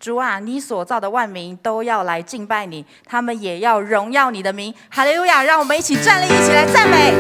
主啊，你所造的万民都要来敬拜你，他们也要荣耀你的名。哈利路亚！让我们一起站立，一起来赞美。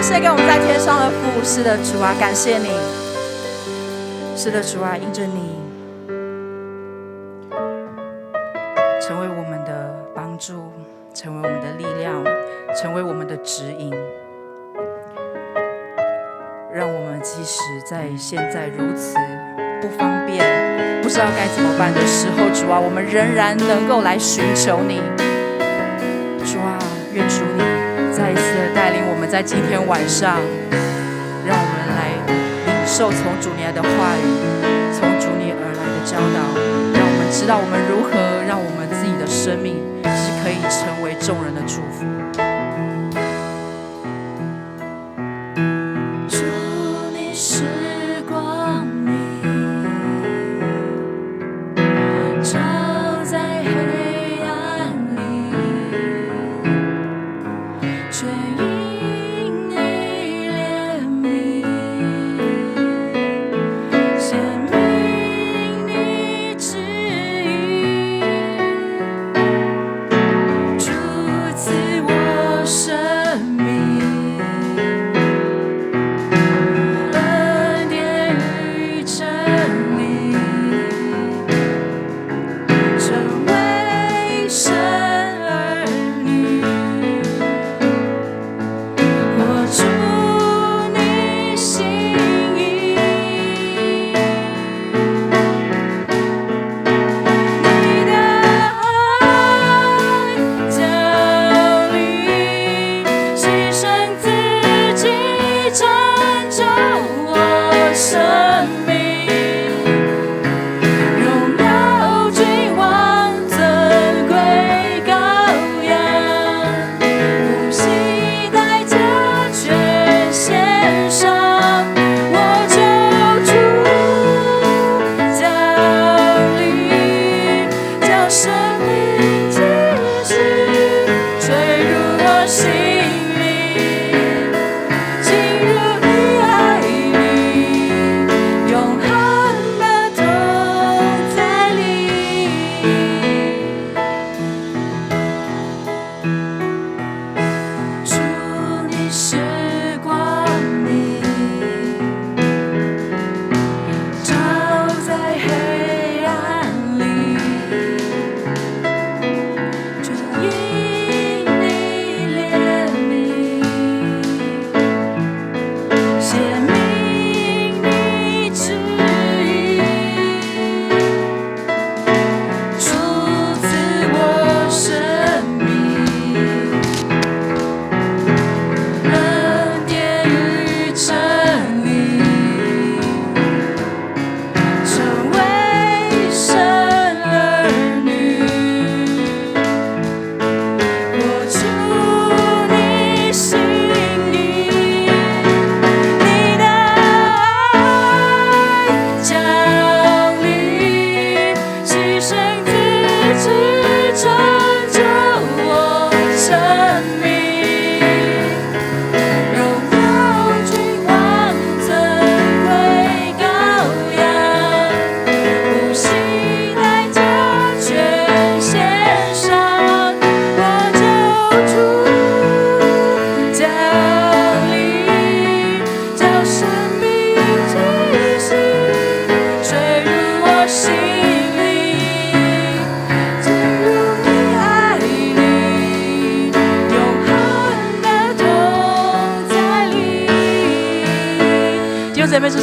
献给我们在天上的父。是的，主啊，感谢你。是的，主啊，因着你成为我们的帮助，成为我们的力量，成为我们的指引，让我们即使在现在如此不方便，不知道该怎么办的时候，主啊，我们仍然能够来寻求你。主啊，愿主你再一次的带领我们，在今天晚上，让我们来领受从主你来的话语，从主你而来的教导，让我们知道我们如何让我们自己的生命是可以成为众人的祝福。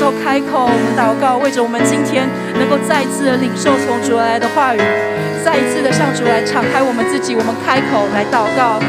时候开口，我们祷告，为着我们今天能够再一次的领受从主而来的话语，再一次的向主来敞开我们自己，我们开口来祷告。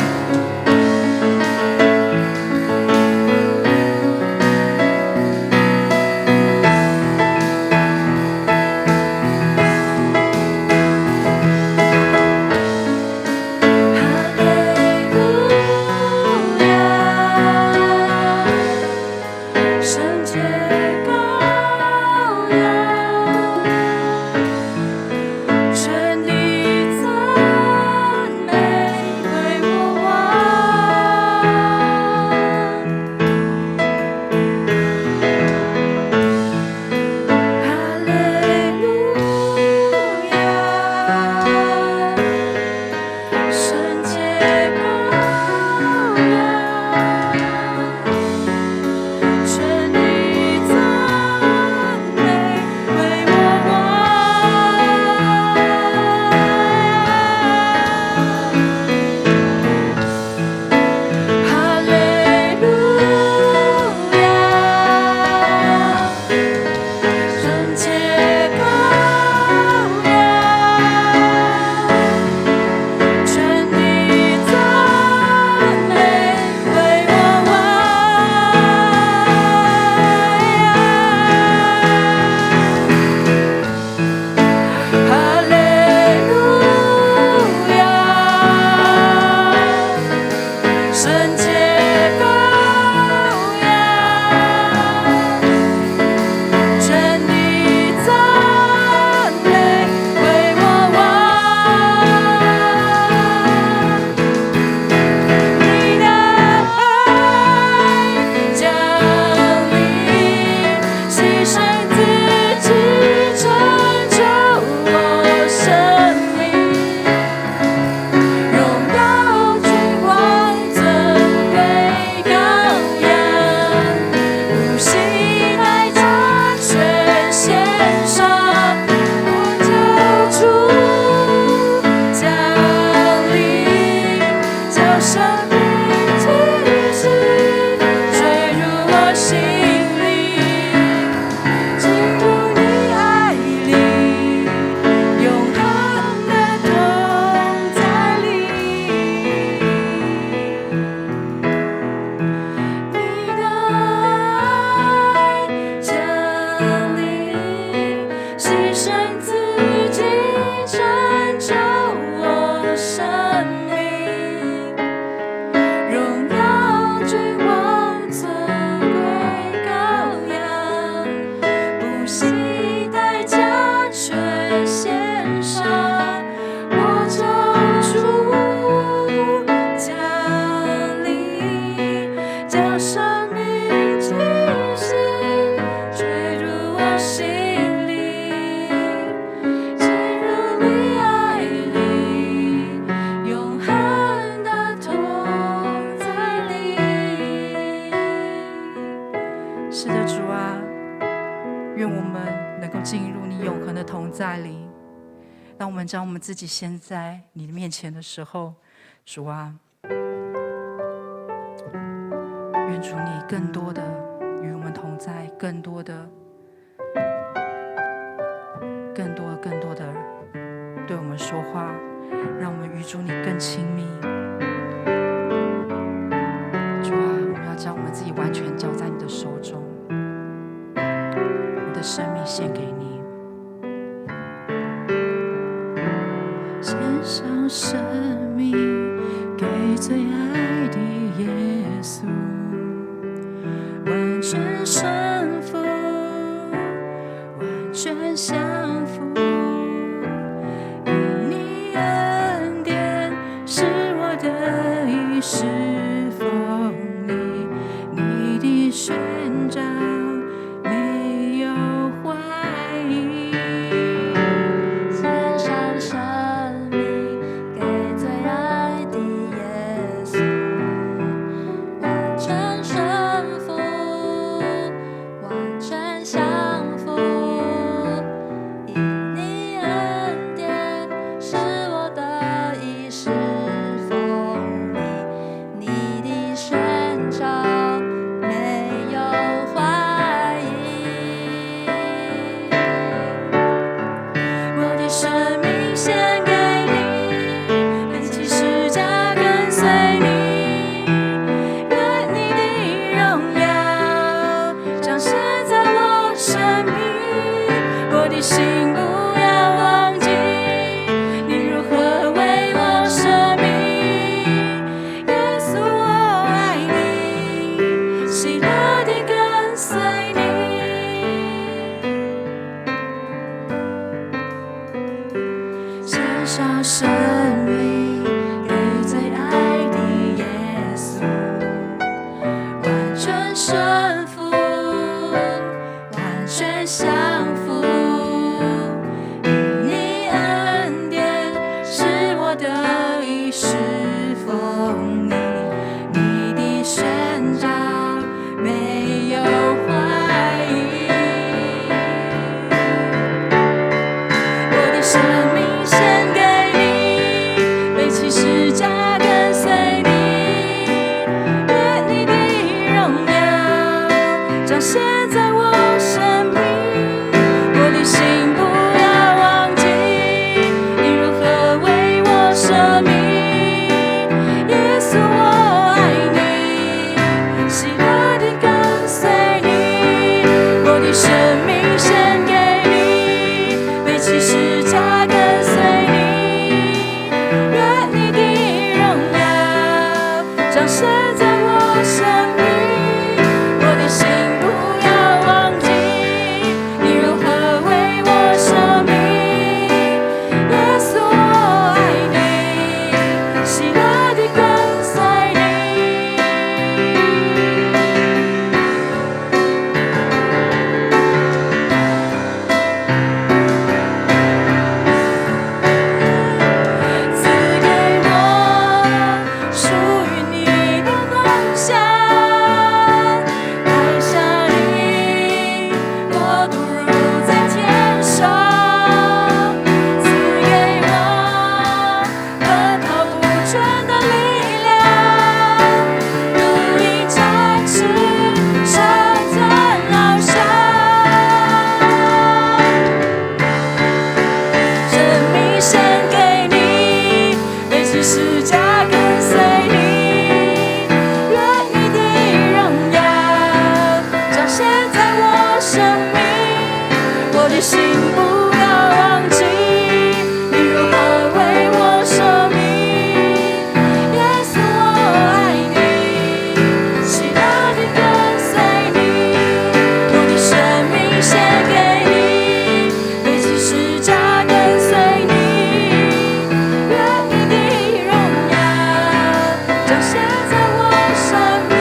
当我们将我们自己献在你的面前的时候，主啊，愿主你更多的与我们同在，更多的对我们说话，让我们与主你更亲密。主啊，我们要将我们自己完全交在你的手中，我的生命献给你。献上生命给最爱的耶稣，完全顺服，完全降服，因你恩典是现在我生命，我的心不要忘记，你如何为我舍命。耶稣，我爱你，喜乐地跟随你。赐给我属于你的梦想，带下你国度如在天上。赐给我奔跑不倦的力量，如鹰展翅，生存翱翔。生命献给你，背起十架跟随你，愿你的荣耀彰显在我生命。我的心不要忘记，你如何为我舍命。耶稣，我爱你，喜乐地跟随你。我的生命献给你，背起十架跟随你，愿你的荣耀彰显在我生命。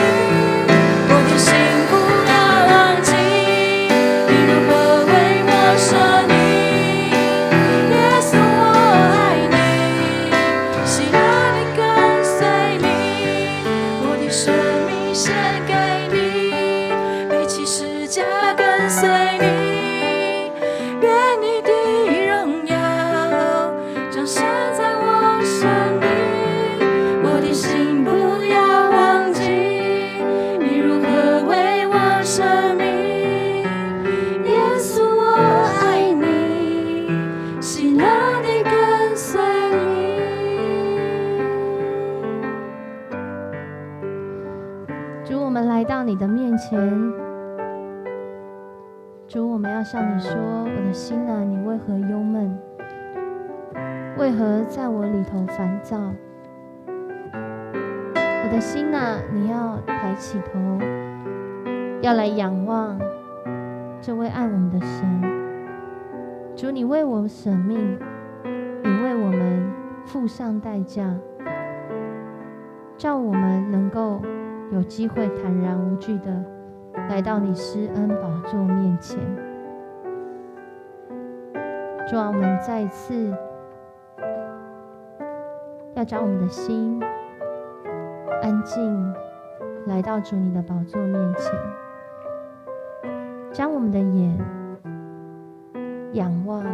我的心不要忘记，你如何为我舍命。耶稣，我爱你，喜乐地跟随你。我的生命献给你，背起十架跟随你，愿你的荣耀彰显在我生命。我的心不要忘记，你如何为我舍命。耶稣，我爱你，喜乐地跟随你。主，我们来到你的面前，主，我们要向你说，我的心啊，你为何忧闷？为何在我里头烦躁？我的心啊，你要抬起头，要来仰望这位爱我们的神。主，你为我舍命，你为我们付上代价，叫我们能够有机会坦然无惧的来到你施恩宝座面前。主啊，我们再一次要将我们的心安静来到主你的宝座面前，将我们的眼仰望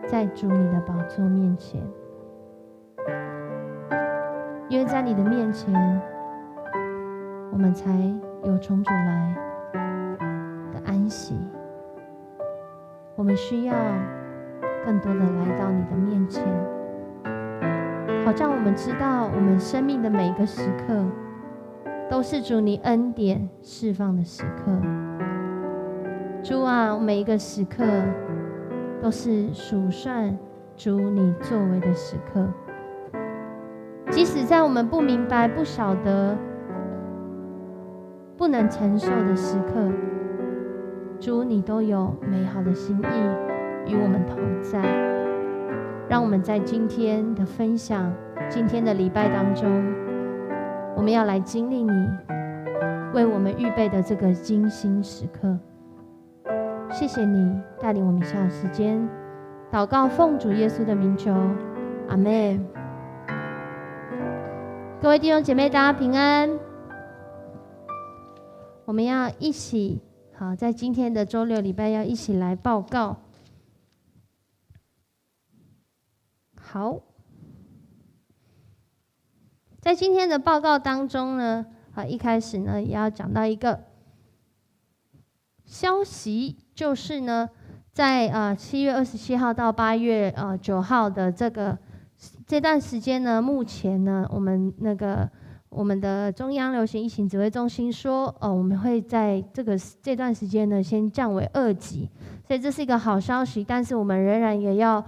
在主你的宝座面前，因为在你的面前，我们才有从主来的安息。我们需要更多的来到你的面前，好让我们知道我们生命的每一个时刻都是主你恩典释放的时刻。主啊，每一个时刻都是数算主你作为的时刻，即使在我们不明白、不晓得、不能承受的时刻，主你都有美好的心意与我们同在。让我们在今天的分享、今天的礼拜当中，我们要来经历你为我们预备的这个精心时刻。谢谢你带领我们下时间祷告，奉主耶稣的名求，阿们。各位弟兄姐妹，大家平安。我们要一起好，在今天的周六礼拜要一起来报告。好，在今天的报告当中呢，一开始呢也要讲到一个消息，就是呢，在7月27号到8月9号的这段时间呢，目前呢，我们的中央流行疫情指挥中心说，我们会在这段时间呢，先降为2级，所以这是一个好消息。但是我们仍然也要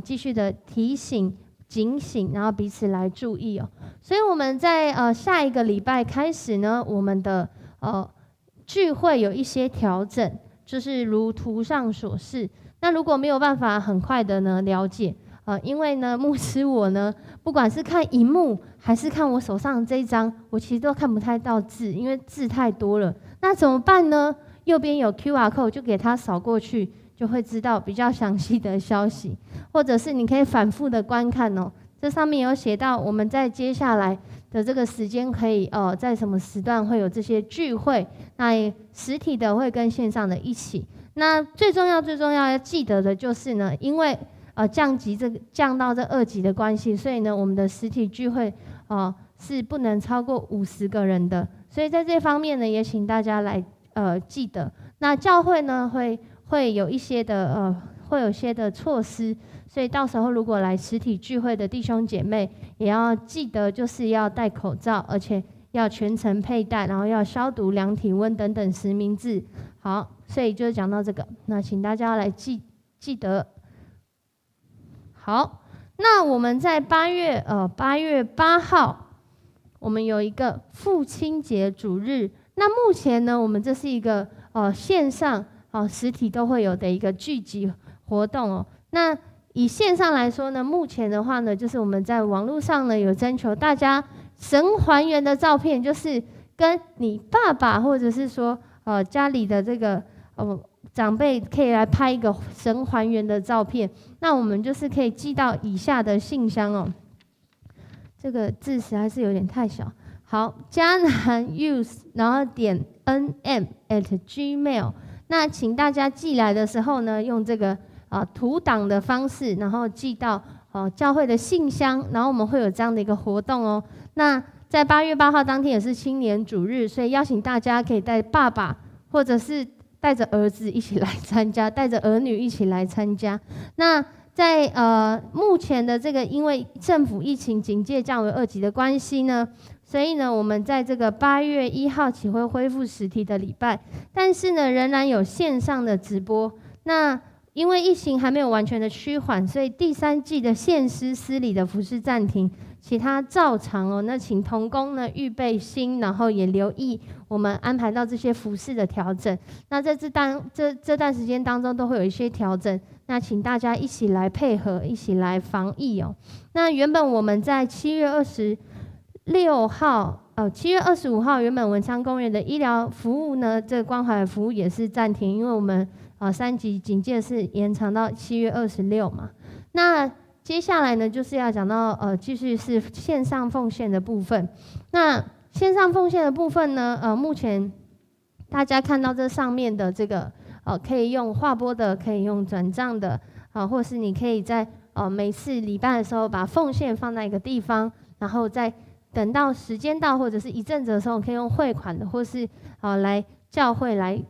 继续的提醒警醒，然后彼此来注意哦。所以我们在下一个礼拜开始呢，我们的聚会有一些调整，就是如图上所示。那如果没有办法很快的呢了解，因为呢牧师我呢，不管是看荧幕还是看我手上的这一张，我其实都看不太到字，因为字太多了。那怎么办呢？右边有 QR code， 就给它扫过去，就会知道比较详细的消息，或者是你可以反复的观看哦。这上面有写到我们在接下来的这个时间可以在什么时段会有这些聚会，那实体的会跟线上的一起。那最重要要记得的就是呢，因为降到这2级的关系，所以呢我们的实体聚会是不能超过50个人的，所以在这方面呢也请大家来记得。那教会呢会有一些的措施，所以到时候如果来实体聚会的弟兄姐妹也要记得，就是要戴口罩，而且要全程佩戴，然后要消毒、量体温等等实名制。好，所以就讲到这个，那请大家来记得。好，那我们在8月8号，我们有一个父亲节主日。那目前呢，我们这是一个线上实体都会有的一个聚集活动哦。那以线上来说呢，目前的话呢，就是我们在网络上呢有征求大家神还原的照片，就是跟你爸爸或者是说家里的这个长辈可以来拍一个神还原的照片。那我们就是可以寄到以下的信箱哦。这个字实在是有点太小。好，迦南 youth 然后点 nm@gmail。那请大家寄来的时候呢，用这个图档的方式，然后寄到教会的信箱，然后我们会有这样的一个活动哦。那在8月8号当天也是青年主日，所以邀请大家可以带爸爸或者是带着儿子一起来参加，带着儿女一起来参加。那在目前的这个因为政府疫情警戒降为2级的关系呢，所以呢我们在这个8月1号起会恢复实体的礼拜，但是呢仍然有线上的直播。那因为疫情还没有完全的趋缓，所以第3季的献诗司礼的服事暂停，其他照常哦。那请同工呢预备心，然后也留意我们安排到这些服事的调整。那在这段时间当中都会有一些调整，那请大家一起来配合，一起来防疫哦。那原本我们在7月26号7月25号原本文昌公园的医疗服务呢，这个关怀服务也是暂停，因为我们3级警戒是延长到7月26嘛。那接下来呢，就是要讲到继续是线上奉献的部分。那线上奉献的部分呢，目前大家看到这上面的这个可以用划拨的，可以用转账的或是你可以在每次礼拜的时候把奉献放在一个地方，然后再等到时间到或者是一阵子的时候，可以用汇款的，或是来教会来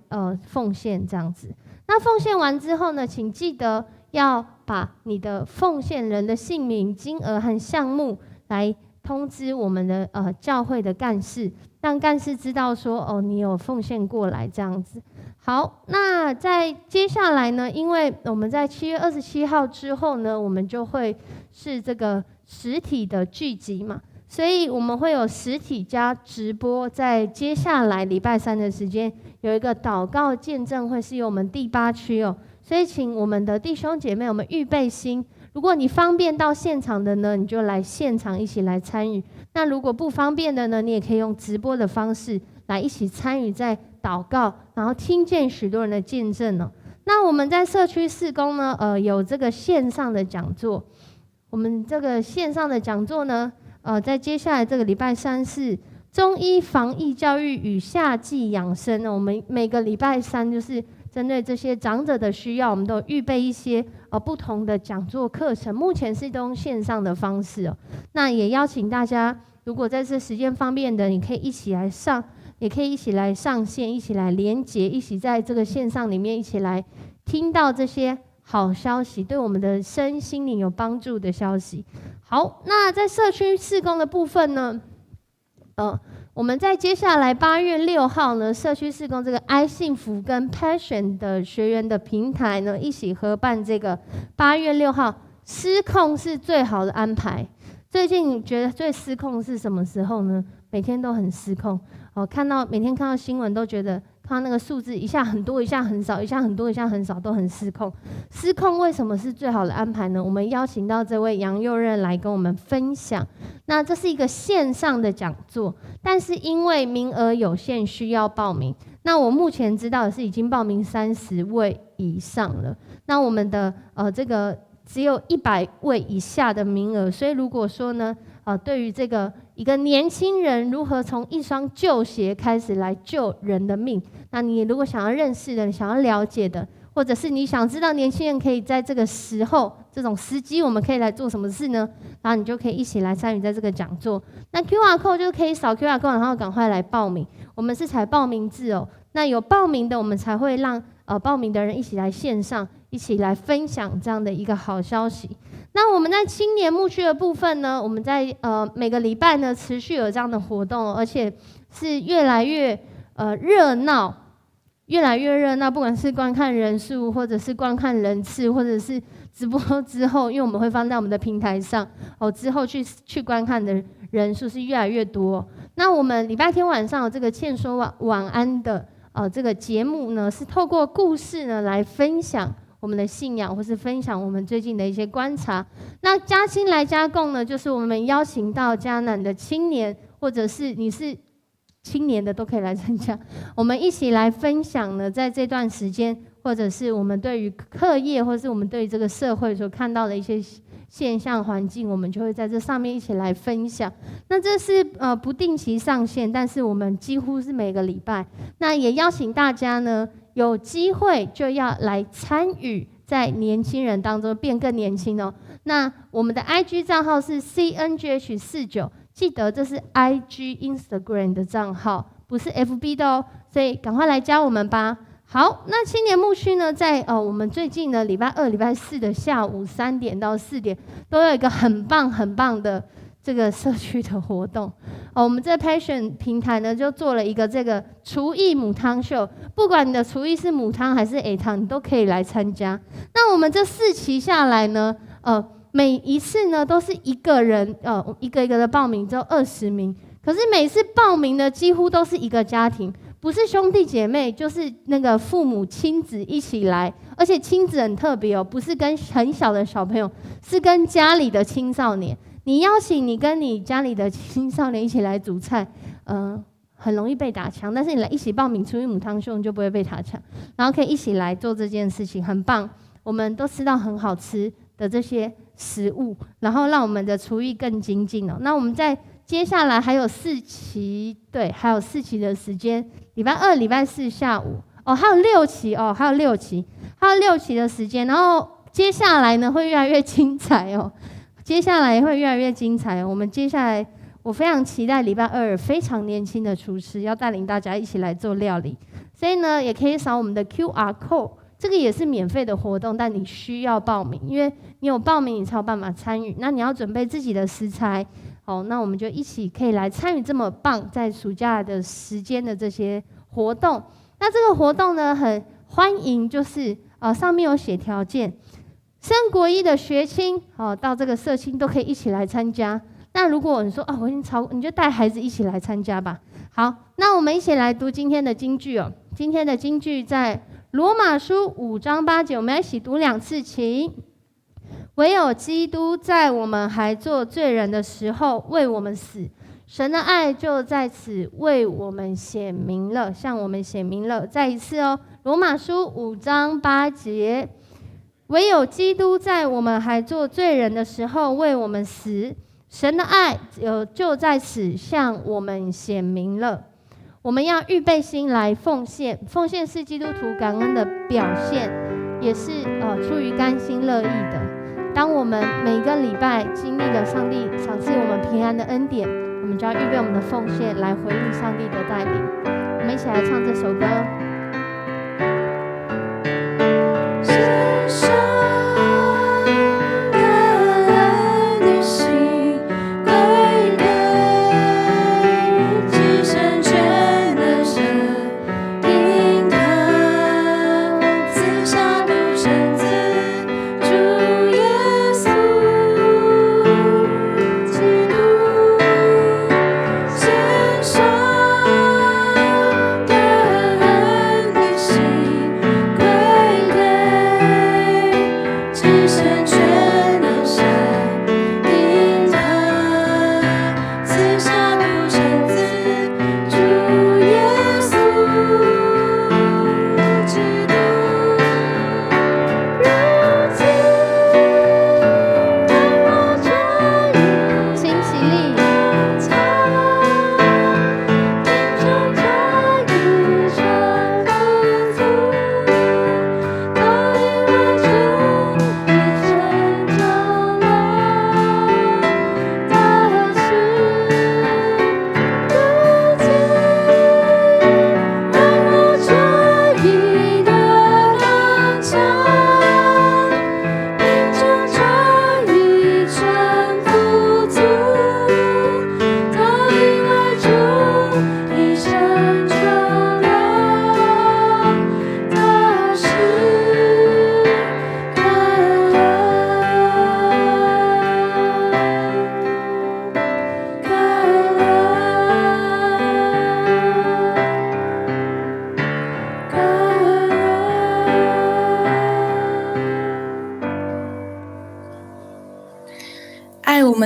奉献这样子。那奉献完之后呢，请记得要把你的奉献人的姓名、金额和项目来通知我们的教会的干事，让干事知道说你有奉献过来这样子。好，那在接下来呢，因为我们在7月27号之后呢，我们就会是这个实体的聚集嘛，所以我们会有实体加直播。在接下来礼拜3的时间，有一个祷告见证会是由我们第8区哦，所以请我们的弟兄姐妹，我们预备心。如果你方便到现场的呢，你就来现场一起来参与；那如果不方便的呢，你也可以用直播的方式来一起参与在祷告，然后听见许多人的见证哦。那我们在社区事工呢，有这个线上的讲座。我们这个线上的讲座呢，在接下来这个礼拜3是中医防疫教育与夏季养生呢。我们每个礼拜3就是针对这些长者的需要，我们都预备一些不同的讲座课程。目前是都用线上的方式哦。那也邀请大家，如果在这时间方便的，你可以一起来上，也可以一起来上线，一起来连结，一起在这个线上里面一起来听到这些好消息，对我们的身心灵有帮助的消息。好，那在社区事工的部分呢，我们在接下来8月6号呢，社区事工这个爱幸福跟 Passion 的学员的平台呢，一起合办这个8月6号失控是最好的安排。最近觉得最失控是什么时候呢？每天都很失控。每天看到新闻都觉得看到那个数字一下很多，一下很少，一下很多，一下很少，都很失控。失控为什么是最好的安排呢？我们邀请到这位杨佑任来跟我们分享。那这是一个线上的讲座，但是因为名额有限，需要报名。那我目前知道的是已经报名30位以上了。那我们的这个只有100位以下的名额，所以如果说呢，对于这个一个年轻人如何从一双旧鞋开始来救人的命，那你如果想要认识的、想要了解的，或者是你想知道年轻人可以在这个时候、这种时机，我们可以来做什么事呢？然后你就可以一起来参与在这个讲座。那 QR code 就可以扫 QR code， 然后赶快来报名。我们是采报名制哦，那有报名的，我们才会让报名的人一起来线上，一起来分享这样的一个好消息。那我们在青年牧区的部分呢，我们在每个礼拜呢持续有这样的活动，而且是越来越热闹，越来越热闹。不管是观看人数，或者是观看人次，或者是直播之后，因为我们会放在我们的平台上之后去观看的人数是越来越多。那我们礼拜天晚上有这个欠说晚安的这个节目呢，是透过故事呢来分享我们的信仰，或是分享我们最近的一些观察。那家亲来家共呢，就是我们邀请到迦南的青年，或者是你是青年的都可以来参加，我们一起来分享呢，在这段时间，或者是我们对于课业，或是我们对于这个社会所看到的一些现象环境，我们就会在这上面一起来分享。那这是不定期上线，但是我们几乎是每个礼拜。那也邀请大家呢，有机会就要来参与，在年轻人当中变更年轻哦。那我们的 IG 账号是 CNGH49， 记得这是 IG Instagram 的账号，不是 FB 的哦，所以赶快来加我们吧。好，那青年牧区呢，在我们最近的礼拜2、礼拜4的下午3点到4点，都有一个很棒很棒的这个社区的活动。我们这 Passion 平台呢，就做了一个这个厨艺母汤秀，不管你的厨艺是母汤还是 A 汤，你都可以来参加。那我们这4期下来呢，每一次呢都是一个人，一个一个的报名，只有20名。可是每次报名的几乎都是一个家庭。不是兄弟姐妹，就是那个父母亲子一起来，而且亲子很特别哦，不是跟很小的小朋友，是跟家里的青少年。你邀请你跟你家里的青少年一起来煮菜，很容易被打枪，但是你来一起报名厨艺母汤秀，你就不会被打枪，然后可以一起来做这件事情，很棒。我们都吃到很好吃的这些食物，然后让我们的厨艺更精进哦。那我们在接下来还有4期，对，还有4期的时间，礼拜2、礼拜4下午，还有6期哦，还有6期的时间，然后接下来呢会越来越精彩哦，接下来会越来越精彩哦。我们接下来，我非常期待礼拜2非常年轻的厨师要带领大家一起来做料理，所以呢也可以扫我们的 QR code， 这个也是免费的活动，但你需要报名，因为你有报名你才有办法参与，那你要准备自己的食材。那我们就一起可以来参与这么棒在暑假的时间的这些活动。那这个活动呢，很欢迎，就是上面有写条件，升国1的学青到这个社青都可以一起来参加。那如果你说我已经你就带孩子一起来参加吧。好，那我们一起来读今天的金句哦。今天的金句在罗马书5章8节，我们要一起读2次，请。唯有基督在我们还做罪人的时候为我们死，神的爱就在此为我们显明了，向我们显明了。再一次哦，罗马书5章8节，唯有基督在我们还做罪人的时候为我们死，神的爱就在此向我们显明了。我们要预备心来奉献，奉献是基督徒感恩的表现，也是出于甘心乐意的。当我们每个礼拜经历了上帝赏赐我们平安的恩典，我们就要预备我们的奉献来回应上帝的带领。我们一起来唱这首歌。主耶稣。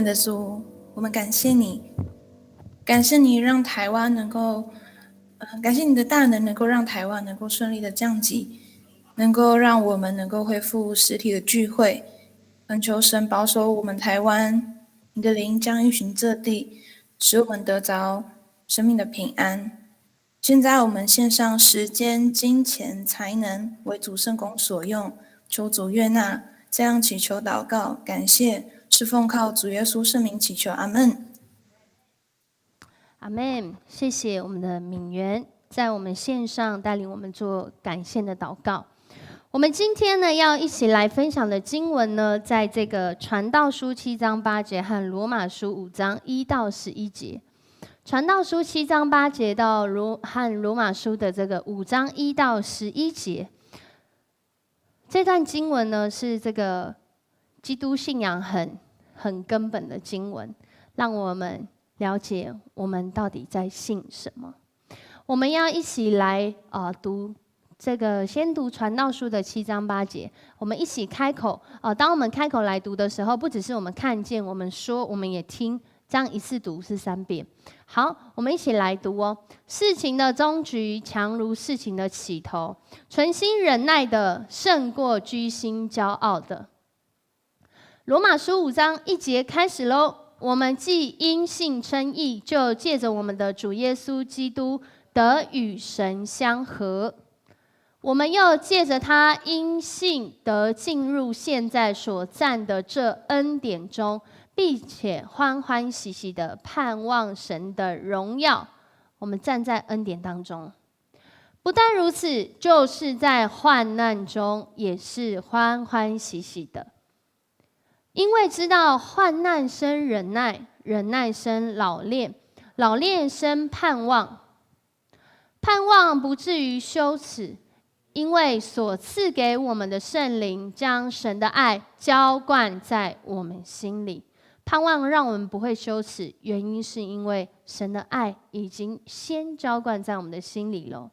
们的主，我们感谢你，感谢你让台湾能够，感谢你的大能能够让台湾能够顺利的降级，能够让我们能够恢复实体的聚会。恳求神保守我们台湾，你的灵将运行这地，使我们得着生命的平安。现在我们献上时间、金钱、才能为主圣工所用，求主悦纳。这样祈求祷告，感谢是奉靠主耶稣圣名祈求，阿们。阿们。谢谢我们的敏媛，在我们线上带领我们做感谢的祷告。我们今天呢，要一起来分享的经文呢，在这个传道书7章8节和罗马书5章1到11节。传道书7章8节到和罗马书的这个5章1到11节。这段经文呢，是这个基督信仰很根本的经文，让我们了解我们到底在信什么。我们要一起来读这个，先读传道书的7章8节。我们一起开口当我们开口来读的时候，不只是我们看见，我们说，我们也听。这样一次读是3遍。好，我们一起来读哦。事情的终局强如事情的起头，存心忍耐的胜过居心骄傲的。罗马书5章1节开始喽。我们既因信称义，就借着我们的主耶稣基督得与神相合。我们又借着他因信得进入现在所站的这恩典中，并且欢欢喜喜的盼望神的荣耀。我们站在恩典当中，不但如此，就是在患难中也是欢欢喜喜的，因为知道患难生忍耐，忍耐生老练，老练生盼望，盼望不至于羞耻，因为所赐给我们的圣灵将神的爱浇灌在我们心里。盼望让我们不会羞耻，原因是因为神的爱已经先浇灌在我们的心里了。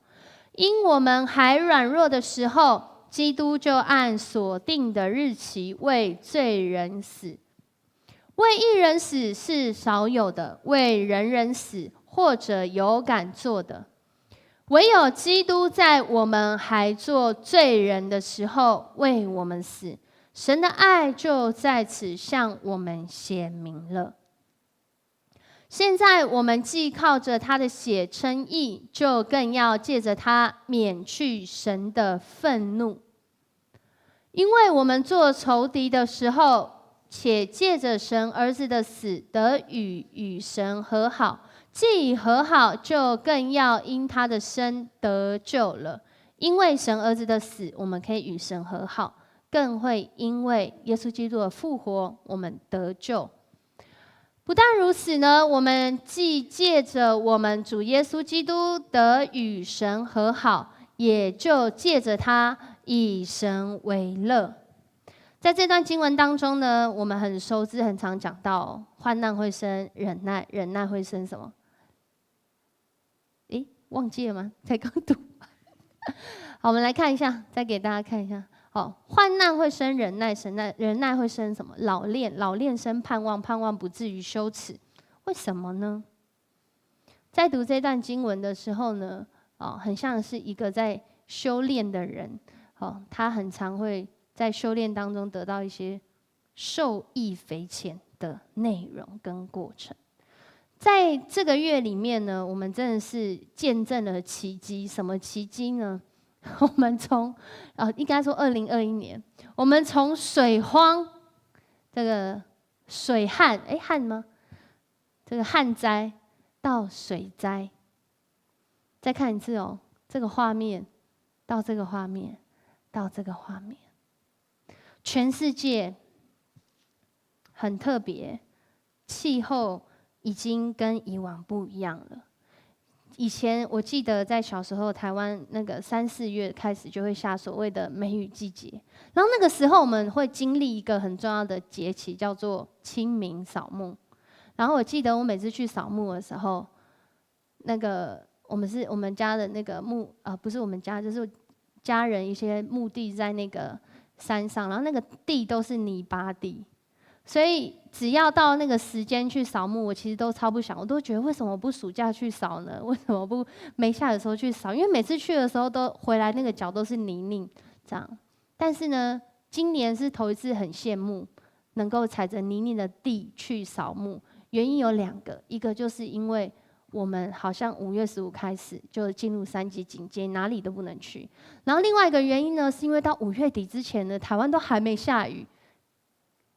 因我们还软弱的时候，基督就按所定的日期为罪人死。为一人死是少有的，为人人死或者有敢做的。唯有基督在我们还做罪人的时候为我们死，神的爱就在此向我们显明了。现在我们既靠着他的血称义，就更要借着他免去神的愤怒。因为我们做仇敌的时候，且借着神儿子的死得与神和好，既已和好，就更要因他的生得救了。因为神儿子的死，我们可以与神和好，更会因为耶稣基督的复活，我们得救。不但如此呢，我们既借着我们主耶稣基督得与神和好，也就借着他以神为乐。在这段经文当中呢，我们很熟知，很常讲到患难会生忍耐，忍耐会生什么？忘记了吗？才刚读。好，我们来看一下，再给大家看一下。患难会生忍耐，忍耐会生什么？老练，老练生盼望，盼望不至于羞耻。为什么呢？在读这段经文的时候呢，很像是一个在修炼的人，他很常会在修炼当中得到一些受益匪浅的内容跟过程。在这个月里面呢，我们真的是见证了奇迹。什么奇迹呢？我们从应该说2021年，我们从水荒这个水旱旱吗？这个旱灾到水灾，再看一次哦，这个画面到这个画面到这个画面，全世界很特别，气候已经跟以往不一样了。以前我记得在小时候，台湾那个3、4月开始就会下所谓的梅雨季节，然后那个时候我们会经历一个很重要的节气，叫做清明扫墓。然后我记得我每次去扫墓的时候，那个我们家的那个墓不是我们家，就是家人一些墓地在那个山上，然后那个地都是泥巴地，所以只要到那个时间去扫墓，我其实都超不想，我都觉得为什么不暑假去扫呢？为什么不没下雨的时候去扫？因为每次去的时候都回来那个脚都是泥泞这样。但是呢，今年是头一次很羡慕能够踩着泥泞的地去扫墓，原因有2个，一个就是因为我们好像5月15开始就进入3级警戒，哪里都不能去。然后另外一个原因呢，是因为到5月底之前呢，台湾都还没下雨，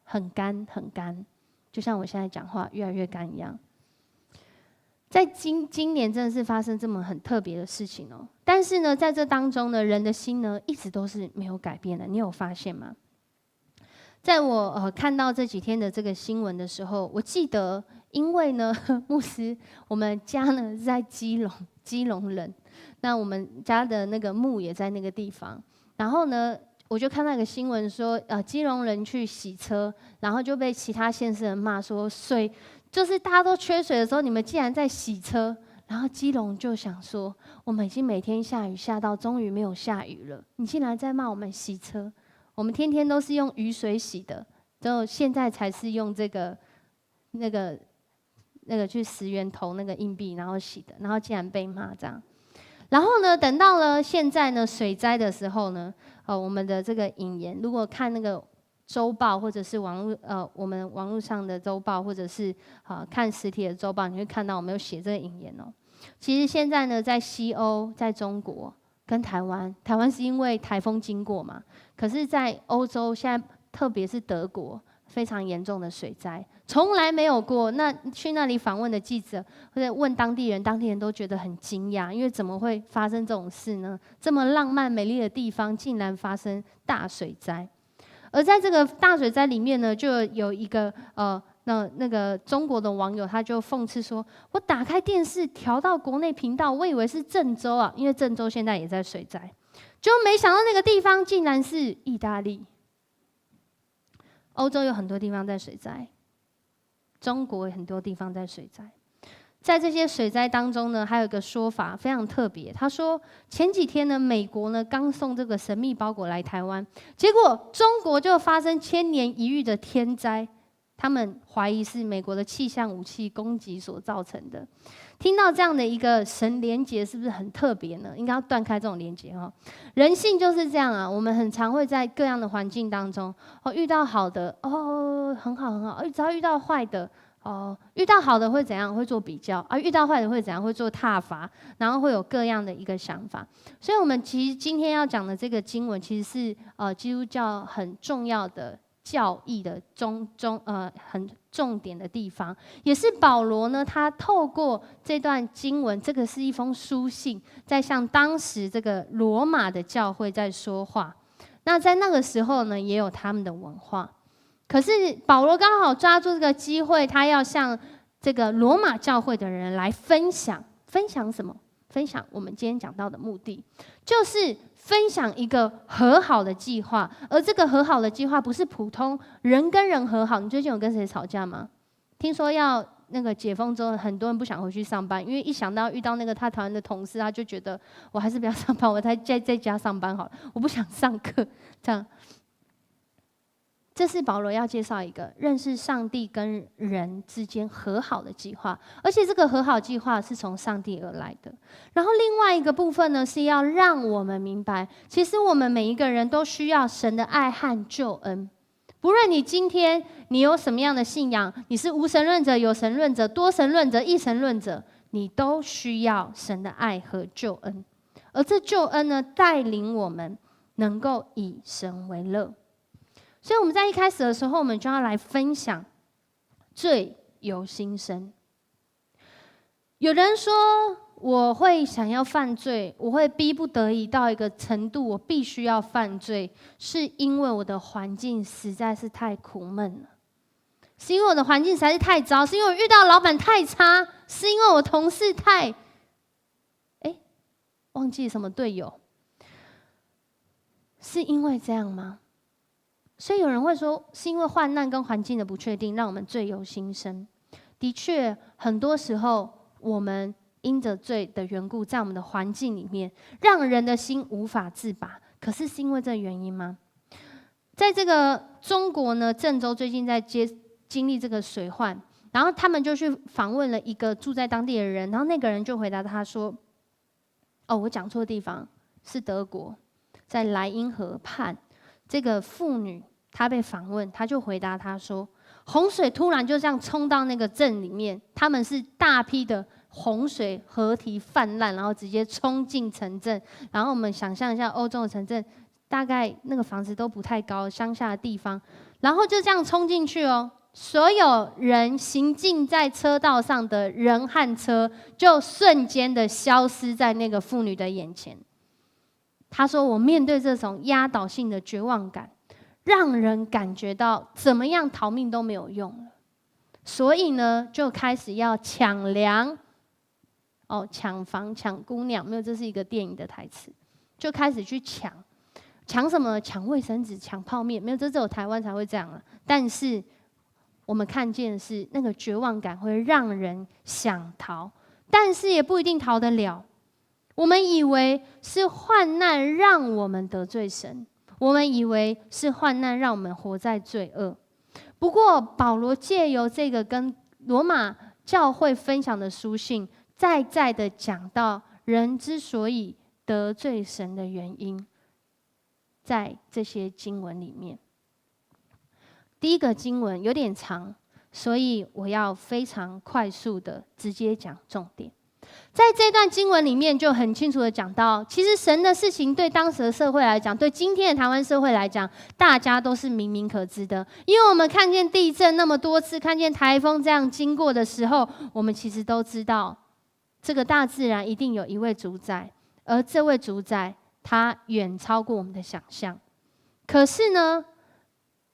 很干很干，就像我现在讲话越来越干一样。在今年真的是发生这么很特别的事情哦。但是呢，在这当中呢，人的心呢一直都是没有改变的，你有发现吗？在我看到这几天的这个新闻的时候，我记得，因为呢，牧师我们家呢在基隆人，那我们家的那个墓也在那个地方，然后呢，我就看到一个新闻说，基隆人去洗车，然后就被其他县市人骂说，水就是大家都缺水的时候，你们竟然在洗车。然后基隆就想说，我们已经每天下雨下到终于没有下雨了，你竟然在骂我们洗车。我们天天都是用雨水洗的，就现在才是用这个、那个去10元投那个硬币，然后洗的，然后竟然被骂这样。然后呢，等到了现在呢水灾的时候呢，我们的这个引言，如果看那个周报或者是我们网络上的周报，或者是看实体的周报，你会看到我们有写这个引言哦。其实现在呢，在西欧，在中国。跟台湾是因为台风经过嘛，可是在欧洲现在，特别是德国，非常严重的水灾，从来没有过。那去那里访问的记者或者问当地人，当地人都觉得很惊讶，因为怎么会发生这种事呢？这么浪漫美丽的地方，竟然发生大水灾。而在这个大水灾里面呢，就有一个那个中国的网友他就讽刺说：“我打开电视调到国内频道，我以为是郑州啊，因为郑州现在也在水灾，就没想到那个地方竟然是意大利。欧洲有很多地方在水灾，中国有很多地方在水灾。在这些水灾当中呢，还有一个说法非常特别，他说前几天呢，美国呢刚送这个神秘包裹来台湾，结果中国就发生1000年一遇的天灾。”他们怀疑是美国的气象武器攻击所造成的。听到这样的一个神连结，是不是很特别呢？应该要断开这种连结哈。人性就是这样啊，我们很常会在各样的环境当中，遇到好的很好很好，只要遇到坏的遇到好的会怎样？会做比较遇到坏的会怎样？会做挞伐，然后会有各样的一个想法。所以，我们其实今天要讲的这个经文，其实是基督教很重要的。教义的很重点的地方，也是保罗呢，他透过这段经文，这个是一封书信，在向当时这个罗马的教会在说话。那在那个时候呢，也有他们的文化。可是保罗刚好抓住这个机会，他要向这个罗马教会的人来分享什么？分享我们今天讲到的目的，就是分享一个和好的计划。而这个和好的计划不是普通人跟人和好。你最近有跟谁吵架吗？听说要那个解封之后，很多人不想回去上班，因为一想到遇到那个他讨厌的同事，他就觉得我还是不要上班，我在家上班好了，我不想上课。这样，这是保罗要介绍一个认识上帝跟人之间和好的计划，而且这个和好计划是从上帝而来的。然后另外一个部分呢，是要让我们明白，其实我们每一个人都需要神的爱和救恩。不论你今天你有什么样的信仰，你是无神论者、有神论者、多神论者、一神论者，你都需要神的爱和救恩。而这救恩呢，带领我们能够以神为乐。所以我们在一开始的时候，我们就要来分享罪由心生。有人说，我会想要犯罪，我会逼不得已到一个程度，我必须要犯罪，是因为我的环境实在是太苦闷了，是因为我的环境实在是太糟，是因为我遇到的老板太差，是因为我同事太……忘记什么队友，是因为这样吗？所以有人会说，是因为患难跟环境的不确定，让我们罪由心生。的确，很多时候我们因着罪的缘故，在我们的环境里面，让人的心无法自拔。可是因为这个原因吗？在这个中国呢，郑州最近在经历这个水患，然后他们就去访问了一个住在当地的人，然后那个人就回答他说：“哦，我讲错地方，是德国，在莱茵河畔，这个妇女她被访问，她就回答他说，洪水突然就这样冲到那个镇里面，他们是大批的洪水河堤泛滥，然后直接冲进城镇。然后我们想象一下，欧洲的城镇大概那个房子都不太高，乡下的地方，然后就这样冲进去哦。所有人行进在车道上的人和车，就瞬间的消失在那个妇女的眼前。他说：“我面对这种压倒性的绝望感，让人感觉到怎么样逃命都没有用了。所以呢，就开始要抢粮，抢房、抢姑娘，没有，这是一个电影的台词，就开始去抢。抢什么？抢卫生纸、抢泡面，没有，这只有台湾才会这样啊。但是我们看见的是，那个绝望感会让人想逃，但是也不一定逃得了。我们以为是患难让我们得罪神，我们以为是患难让我们活在罪恶。不过，保罗借由这个跟罗马教会分享的书信，再的讲到人之所以得罪神的原因，在这些经文里面。第一个经文有点长，所以我要非常快速的直接讲重点。在这段经文里面就很清楚的讲到，其实神的事情对当时的社会来讲，对今天的台湾社会来讲，大家都是明明可知的。因为我们看见地震那么多次，看见台风这样经过的时候，我们其实都知道，这个大自然一定有一位主宰，而这位主宰他远超过我们的想象。可是呢，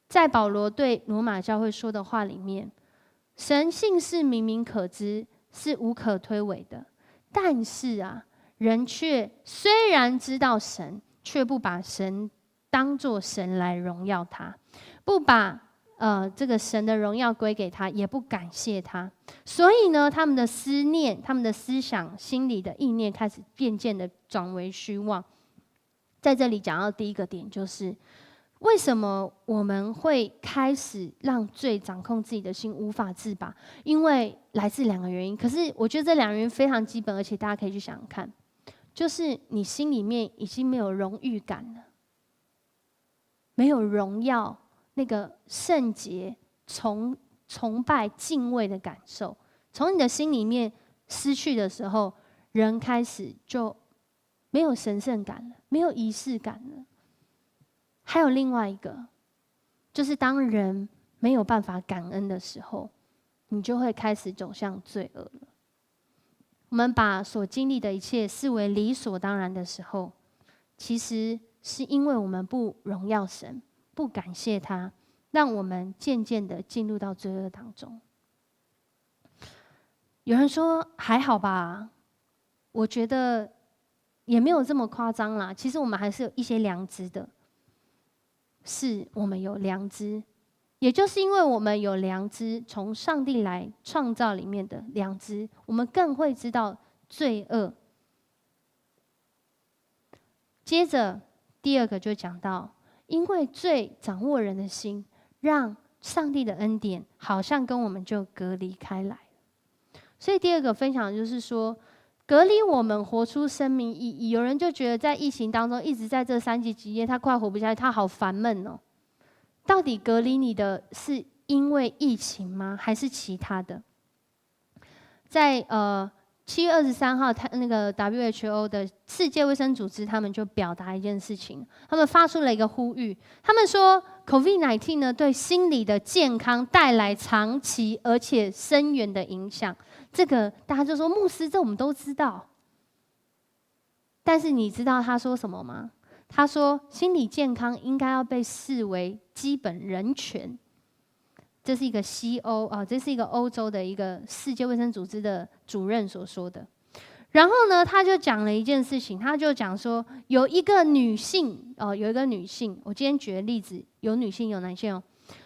在保罗对罗马教会说的话里面，神性是明明可知，是无可推诿的。但是啊，人却虽然知道神，却不把神当作神来荣耀他，不把这个神的荣耀归给他，也不感谢他。所以呢，他们的思念、他们的思想、心里的意念开始渐渐的转为虚妄。在这里讲到第一个点，就是为什么我们会开始让罪掌控自己的心，无法自拔？因为来自两个原因。可是我觉得这两个原因非常基本，而且大家可以去想想看，就是你心里面已经没有荣誉感了，没有荣耀那个圣洁、崇拜、敬畏的感受，从你的心里面失去的时候，人开始就没有神圣感了，没有仪式感了。还有另外一个，就是当人没有办法感恩的时候，你就会开始走向罪恶了。我们把所经历的一切视为理所当然的时候，其实是因为我们不荣耀神，不感谢他，让我们渐渐的进入到罪恶当中。有人说还好吧，我觉得也没有这么夸张啦。其实我们还是有一些良知的。是我们有良知，也就是因为我们有良知，从上帝来创造里面的良知，我们更会知道罪恶。接着第二个就讲到，因为罪掌握人的心，让上帝的恩典好像跟我们就隔离开来。所以第二个分享的就是说，隔离我们活出生命意义。有人就觉得在疫情当中，一直在这3级警戒，他快活不下去，他好烦闷哦。到底隔离你的是因为疫情吗？还是其他的？在7月23号，那个 WHO 的世界卫生组织，他们就表达一件事情，他们发出了一个呼吁，他们说 COVID-19 呢对心理的健康带来长期而且深远的影响。这个大家就说牧师，这我们都知道。但是你知道他说什么吗？他说心理健康应该要被视为基本人权。这是一个这是一个欧洲的一个世界卫生组织的主任所说的。然后呢，他就讲了一件事情，他就讲说有一个女性，有一个女性，我今天举的例子有女性有男性哦。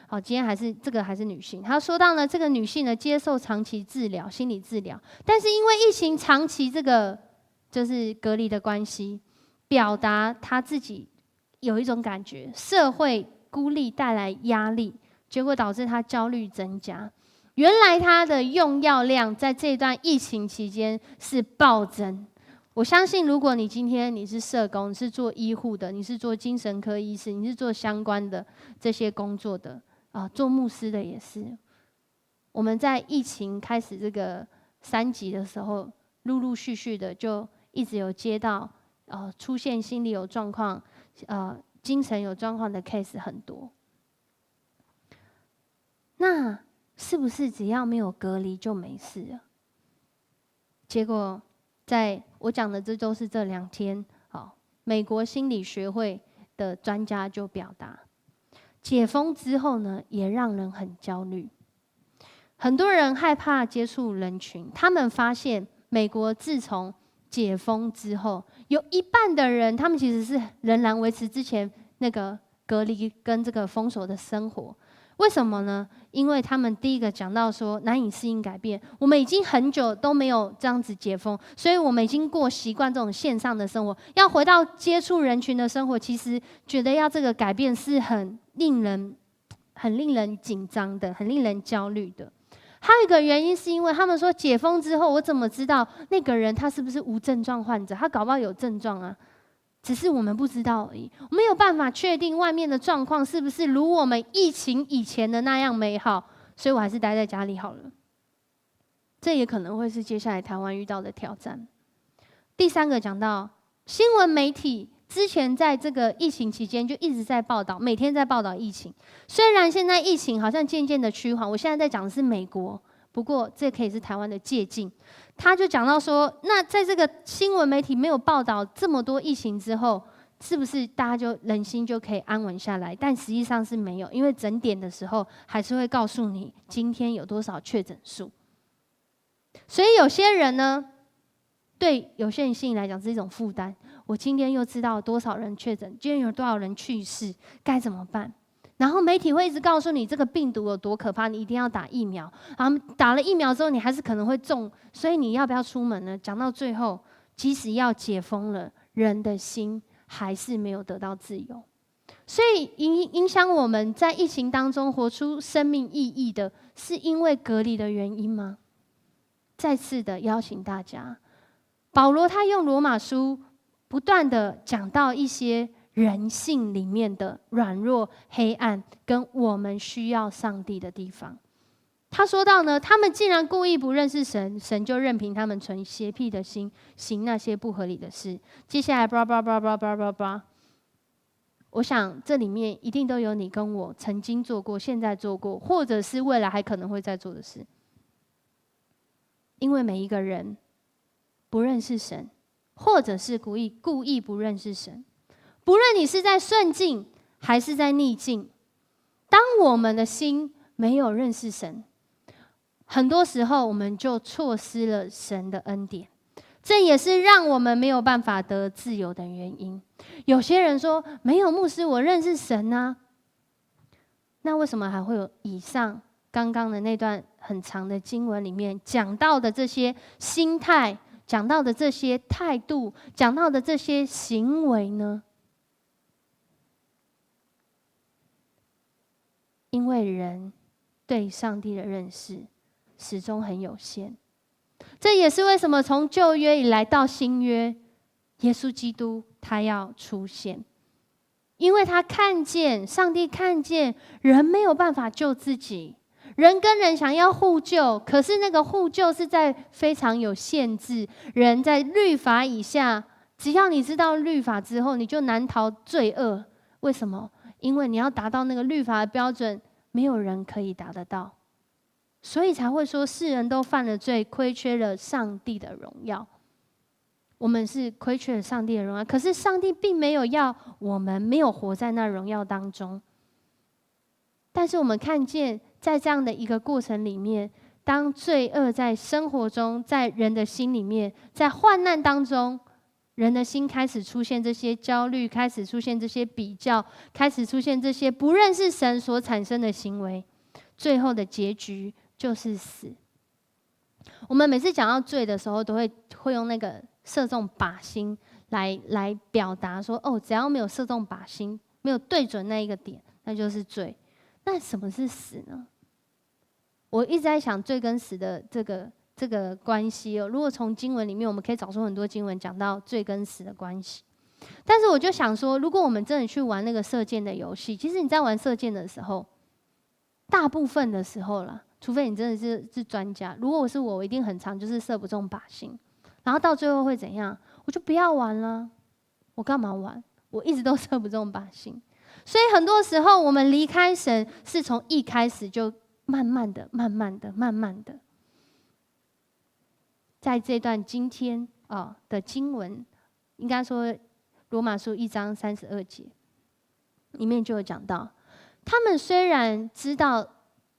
好，今天还是女性。他说到呢，这个女性呢接受长期治疗，心理治疗，但是因为疫情长期这个就是隔离的关系，表达她自己有一种感觉，社会孤立带来压力，结果导致他焦虑增加。原来他的用药量在这段疫情期间是暴增。我相信，如果你今天你是社工，你是做医护的，你是做精神科医师，你是做相关的这些工作的做牧师的也是。我们在疫情开始这个3级的时候，陆陆续续的就一直有接到出现心理有状况、精神有状况的 case 很多。那是不是只要没有隔离就没事了？结果在我讲的这都是这2天，美国心理学会的专家就表达，解封之后呢，也让人很焦虑。很多人害怕接触人群，他们发现美国自从解封之后，有一半的人他们其实是仍然维持之前那个隔离跟这个封锁的生活。为什么呢？因为他们第一个讲到说难以适应改变，我们已经很久都没有这样子解封，所以我们已经习惯这种线上的生活，要回到接触人群的生活，其实觉得要这个改变是很令人紧张的，很令人焦虑的。还有一个原因是因为他们说解封之后，我怎么知道那个人他是不是无症状患者？他搞不好有症状啊，只是我们不知道而已。我没有办法确定外面的状况是不是如我们疫情以前的那样美好，所以我还是待在家里好了。这也可能会是接下来台湾遇到的挑战。第3个讲到新闻媒体。之前在这个疫情期间就一直在报道，每天在报道疫情。虽然现在疫情好像渐渐的趋缓，我现在在讲的是美国，不过这可以是台湾的借鉴。他就讲到说，那在这个新闻媒体没有报道这么多疫情之后，是不是大家就人心就可以安稳下来？但实际上是没有，因为整点的时候还是会告诉你今天有多少确诊数。所以有些人呢，对有些人心里来讲是一种负担。我今天又知道多少人确诊，今天有多少人去世，该怎么办？然后媒体会一直告诉你这个病毒有多可怕，你一定要打疫苗。然后打了疫苗之后，你还是可能会中，所以你要不要出门呢？讲到最后，即使要解封了，人的心还是没有得到自由。所以影响我们在疫情当中活出生命意义的，是因为隔离的原因吗？再次的邀请大家，保罗他用罗马书不断的讲到一些人性里面的软弱、黑暗，跟我们需要上帝的地方。他说到呢，他们既然故意不认识神，神就任凭他们存邪僻的心，行那些不合理的事。接下来叭叭叭叭叭叭叭，我想这里面一定都有你跟我曾经做过、现在做过，或者是未来还可能会再做的事。因为每一个人不认识神，或者是故意不认识神，不论你是在顺境还是在逆境，当我们的心没有认识神，很多时候我们就错失了神的恩典，这也是让我们没有办法得自由的原因。有些人说，没有牧师，我认识神啊，那为什么还会有以上刚刚的那段很长的经文里面讲到的这些心态，讲到的这些态度，讲到的这些行为呢？因为人对上帝的认识始终很有限，这也是为什么从旧约以来到新约，耶稣基督他要出现，因为他看见，上帝看见人没有办法救自己，人跟人想要互救，可是那个互救是在非常有限制，人在律法以下，只要你知道律法之后，你就难逃罪恶。为什么？因为你要达到那个律法的标准，没有人可以达得到，所以才会说世人都犯了罪，亏缺了上帝的荣耀。我们是亏缺了上帝的荣耀，可是上帝并没有要我们没有活在那荣耀当中。但是我们看见，在这样的一个过程里面，当罪恶在生活中，在人的心里面，在患难当中，人的心开始出现这些焦虑，开始出现这些比较，开始出现这些不认识神所产生的行为，最后的结局就是死。我们每次讲到罪的时候，都会用那个射中靶心来表达说，哦，只要没有射中靶心，没有对准那一个点，那就是罪。那什么是死呢？我一直在想罪跟死的这个关系哦。如果从经文里面，我们可以找出很多经文讲到罪跟死的关系。但是我就想说，如果我们真的去玩那个射箭的游戏，其实你在玩射箭的时候，大部分的时候啦，除非你真的是专家。如果我是我一定很常就是射不中靶心，然后到最后会怎样？我就不要玩了，我干嘛玩？我一直都射不中靶心。所以很多时候我们离开神，是从一开始就慢慢的、在这段今天的经文，应该说罗马书1章32节里面就有讲到，他们虽然知道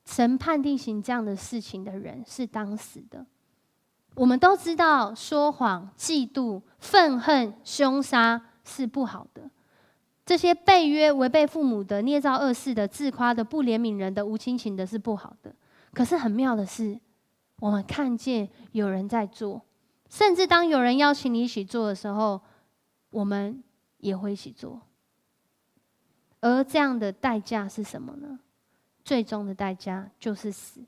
神判定行这样的事情的人是当死的，我们都知道说谎、嫉妒、愤恨、凶杀是不好的。这些背约、违背父母的、捏造恶事的、自夸的、不怜悯人的、无亲情的是不好的。可是很妙的是，我们看见有人在做，甚至当有人邀请你一起做的时候，我们也会一起做。而这样的代价是什么呢？最终的代价就是死。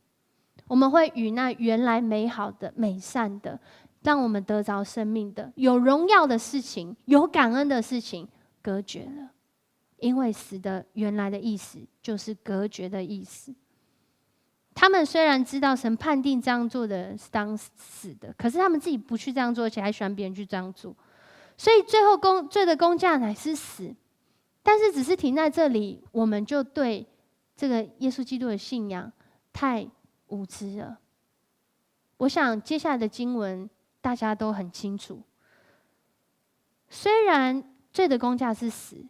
我们会与那原来美好的、美善的、让我们得着生命的、有荣耀的事情、有感恩的事情隔绝了。因为死的原来的意思就是隔绝的意思。他们虽然知道神判定这样做的人是当死的，可是他们自己不去这样做，而且还喜欢别人去这样做，所以最后罪的工价乃是死。但是只是停在这里，我们就对这个耶稣基督的信仰太无知了。我想接下来的经文大家都很清楚，虽然罪的工价是死，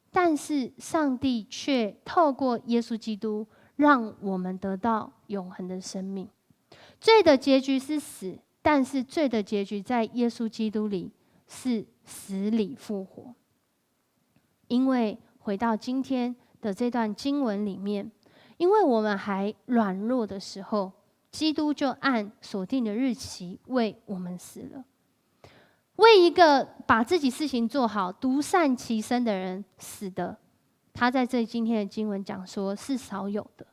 但是上帝却透过耶稣基督让我们得到永恒的生命。罪的结局是死，但是罪的结局在耶稣基督里是死里复活。因为回到今天的这段经文里面，因为我们还软弱的时候，基督就按所定的日期为我们死了。为一个把自己事情做好、独善其身的人死的，他在这今天的经文讲说是少有的。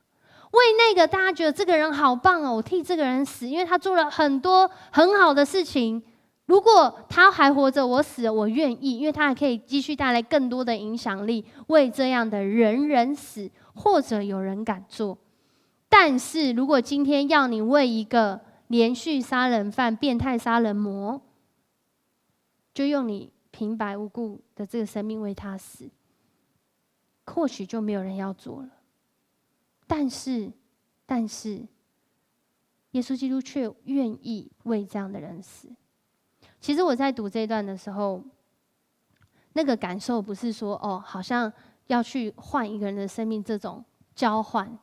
为那个大家觉得这个人好棒哦，我替这个人死，因为他做了很多很好的事情。如果他还活着，我死了，我愿意，因为他还可以继续带来更多的影响力。为这样的人死，或者有人敢做。但是如果今天要你为一个连续杀人犯、变态杀人魔，就用你平白无故的这个生命为他死，或许就没有人要做了。但是，耶稣基督却愿意为这样的人死。其实我在读这一段的时候，那个感受不是说好像要去换一个人的生命这种交换，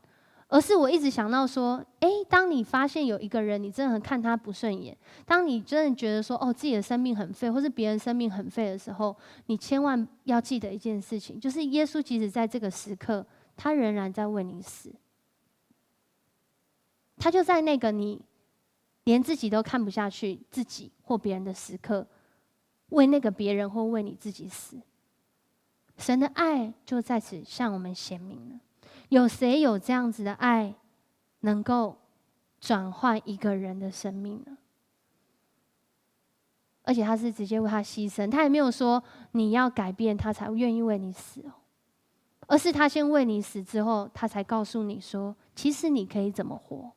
而是我一直想到说，当你发现有一个人你真的很看他不顺眼，当你真的觉得说自己的生命很废，或是别人生命很废的时候，你千万要记得一件事情，就是耶稣即使在这个时刻，他仍然在为你死。他就在那个你连自己都看不下去自己或别人的时刻，为那个别人或为你自己死。神的爱就在此向我们显明了。有谁有这样子的爱，能够转换一个人的生命呢？而且他是直接为他牺牲，他也没有说你要改变他才愿意为你死而是他先为你死之后，他才告诉你说，其实你可以怎么活。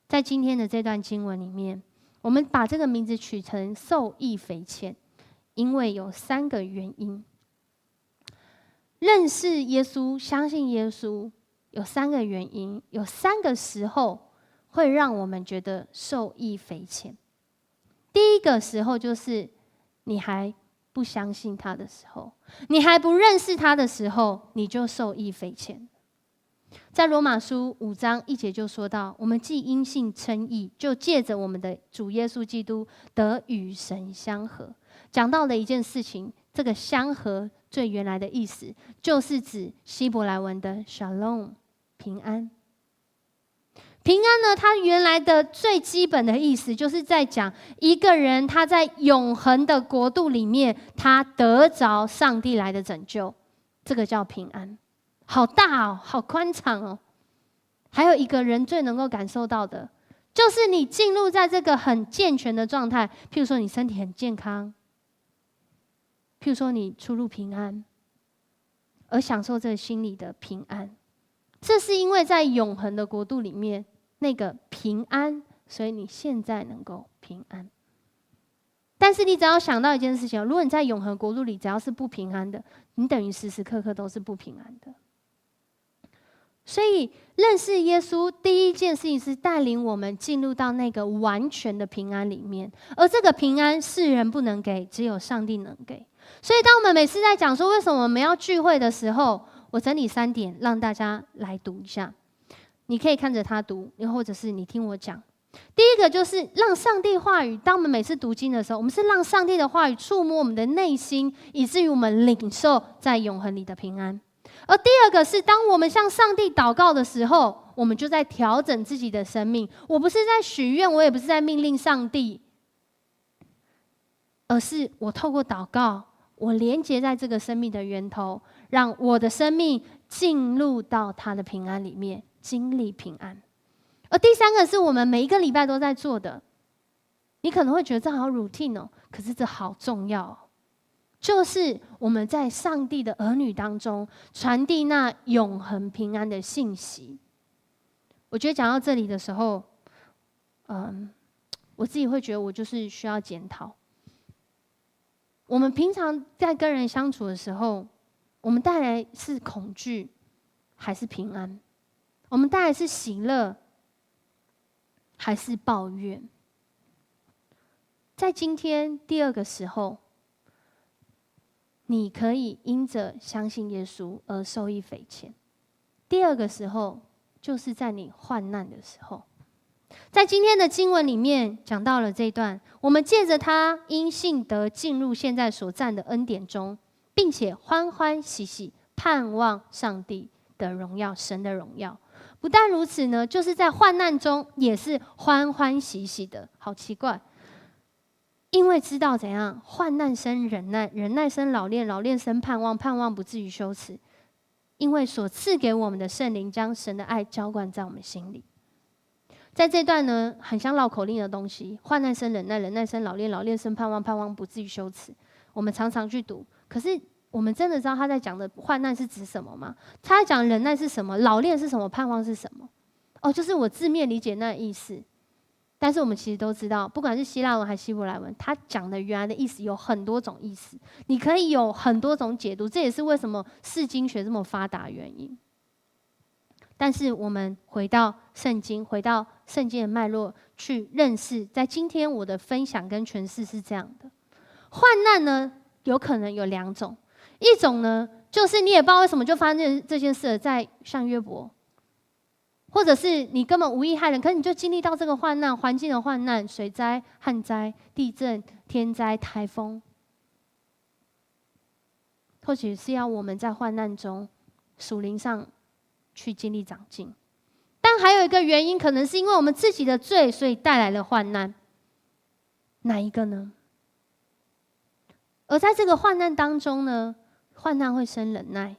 在今天的这段经文里面，我们把这个名字取成受益匪浅，因为有3个原因。认识耶稣、相信耶稣有3个原因，有3个时候会让我们觉得受益匪浅。第一个时候就是你还不相信他的时候，你还不认识他的时候，你就受益匪浅。在罗马书5章1节就说到，我们既因信称义，就借着我们的主耶稣基督得与神相合。讲到了一件事情，这个相合最原来的意思就是指希伯来文的 shalom 平安。平安呢，它原来的最基本的意思就是在讲一个人他在永恒的国度里面，他得着上帝来的拯救，这个叫平安。好大哦，好宽敞哦。还有一个人最能够感受到的，就是你进入在这个很健全的状态，譬如说你身体很健康，譬如说你出入平安，而享受这个心里的平安。这是因为在永恒的国度里面那个平安，所以你现在能够平安。但是你只要想到一件事情，如果你在永恒国度里只要是不平安的，你等于时时刻刻都是不平安的。所以认识耶稣第一件事情是带领我们进入到那个完全的平安里面，而这个平安世人不能给，只有上帝能给。所以当我们每次在讲说为什么我们要聚会的时候，我整理3点让大家来读一下，你可以看着他读，又或者是你听我讲。第一个就是让上帝话语，当我们每次读经的时候，我们是让上帝的话语触摸我们的内心，以至于我们领受在永恒里的平安。而第二个是，当我们向上帝祷告的时候，我们就在调整自己的生命。我不是在许愿，我也不是在命令上帝，而是我透过祷告，我连接在这个生命的源头，让我的生命进入到他的平安里面，经历平安。而第三个是我们每一个礼拜都在做的，你可能会觉得这好 routine 哦，可是这好重要哦。就是我们在上帝的儿女当中传递那永恒平安的信息。我觉得讲到这里的时候，我自己会觉得我就是需要检讨。我们平常在跟人相处的时候，我们带来是恐惧还是平安？我们带来是喜乐还是抱怨？在今天第二个时候，你可以因着相信耶稣而受益匪浅。第二个时候，就是在你患难的时候。在今天的经文里面讲到了这一段，我们借着他因信得进入现在所占的恩典中，并且欢欢喜喜盼望上帝的荣耀，神的荣耀。不但如此呢，就是在患难中也是欢欢喜喜的。好奇怪，因为知道怎样，患难生忍耐，忍耐生老练，老练生盼望，盼望不至于羞耻。因为所赐给我们的圣灵将神的爱浇灌在我们心里。在这段呢，很像绕口令的东西，患难生忍耐，忍耐生老练，老练生盼望，盼望不至于羞耻。我们常常去读，可是我们真的知道他在讲的患难是指什么吗？他在讲忍耐是什么，老练是什么，盼望是什么？哦，就是我字面理解那个意思。但是我们其实都知道，不管是希腊文还是希伯来文，他讲的原来的意思有很多种意思，你可以有很多种解读，这也是为什么释经学这么发达的原因。但是我们回到圣经，回到圣经的脉络去认识，在今天我的分享跟诠释是这样的：患难呢，有可能有2种，一种呢，就是你也不知道为什么就发生这件事了，在像约伯，或者是你根本无意害人，可是你就经历到这个患难，环境的患难，水灾、旱灾、地震、天灾、台风，或许是要我们在患难中属灵上去经历长进。但还有一个原因，可能是因为我们自己的罪，所以带来了患难。哪一个呢？而在这个患难当中呢，患难会生忍耐，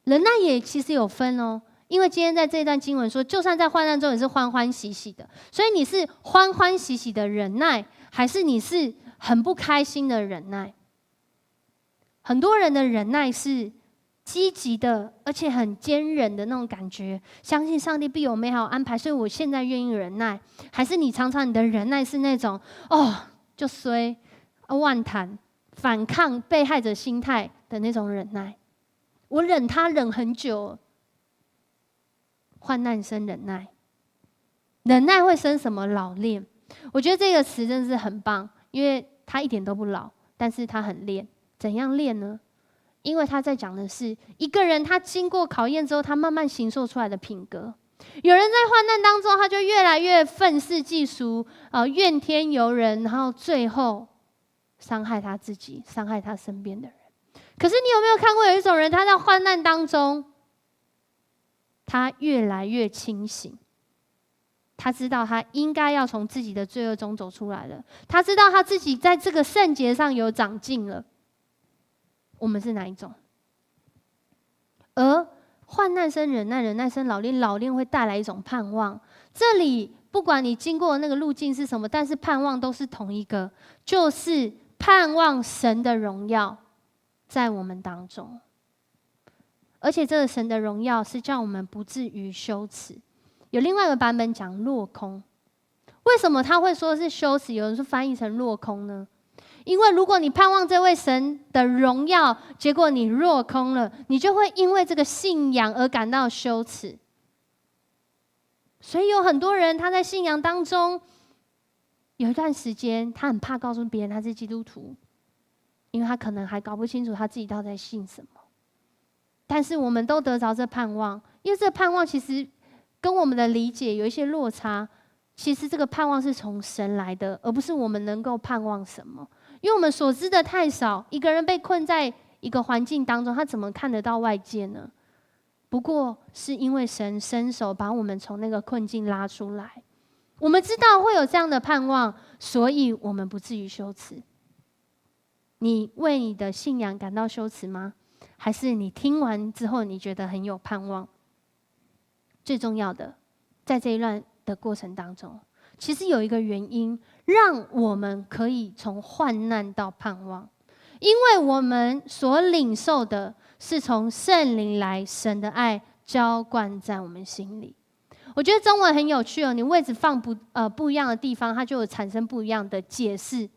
忍耐也其实有分哦。因为今天在这一段经文说，就算在患难中也是欢欢喜喜的，所以你是欢欢喜喜的忍耐，还是你是很不开心的忍耐？很多人的忍耐是积极的，而且很坚韧的那种感觉，相信上帝必有美好安排，所以我现在愿意忍耐。还是你常常你的忍耐是那种就衰妄谈、反抗被害者心态的那种忍耐？我忍他忍很久。患难生忍耐，忍耐会生什么？老练。我觉得这个词真的是很棒，因为它一点都不老，但是它很练。怎样练呢？因为他在讲的是一个人他经过考验之后，他慢慢形塑出来的品格。有人在患难当中，他就越来越愤世嫉俗，怨天尤人，然后最后伤害他自己，伤害他身边的人。可是你有没有看过有一种人，他在患难当中，他越来越清醒，他知道他应该要从自己的罪恶中走出来了，他知道他自己在这个圣洁上有长进了。我们是哪一种？而患难生忍耐，忍耐生老练，老练会带来一种盼望。这里不管你经过的那个路径是什么，但是盼望都是同一个，就是盼望神的荣耀在我们当中。而且这个神的荣耀是叫我们不至于羞耻。有另外一个版本讲落空，为什么他会说是羞耻？有人说翻译成落空呢？因为如果你盼望这位神的荣耀，结果你落空了，你就会因为这个信仰而感到羞耻。所以有很多人他在信仰当中有一段时间，他很怕告诉别人他是基督徒，因为他可能还搞不清楚他自己到底在信什么。但是我们都得着这盼望，因为这盼望其实跟我们的理解有一些落差。其实这个盼望是从神来的，而不是我们能够盼望什么。因为我们所知的太少，一个人被困在一个环境当中，他怎么看得到外界呢？不过是因为神伸手把我们从那个困境拉出来。我们知道会有这样的盼望，所以我们不至于羞耻。你为你的信仰感到羞耻吗？还是你听完之后你觉得很有盼望？最重要的，在这一段的过程当中，其实有一个原因让我们可以从患难到盼望，因为我们所领受的是从圣灵来神的爱浇灌在我们心里。我觉得中文很有趣哦，你位置放不一样的地方，它就有产生不一样的解释。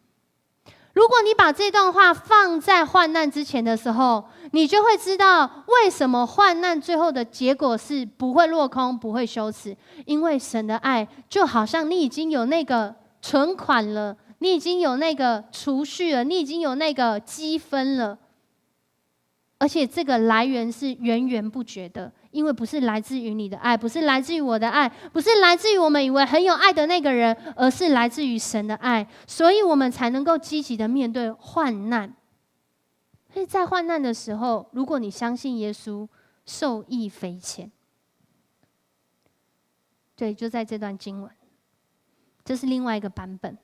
如果你把这段话放在患难之前的时候，你就会知道为什么患难最后的结果是不会落空，不会羞耻。因为神的爱就好像你已经有那个存款了，你已经有那个储蓄了，你已经有那个积分了，而且这个来源是源源不绝的。因为不是来自于你的爱，不是来自于我的爱，不是来自于我们以为很有爱的那个人，而是来自于神的爱，所以我们才能够积极的面对患难。所以在患难的时候，如果你相信耶稣，受益匪浅。对，就在这段经文，这是另外一个版本。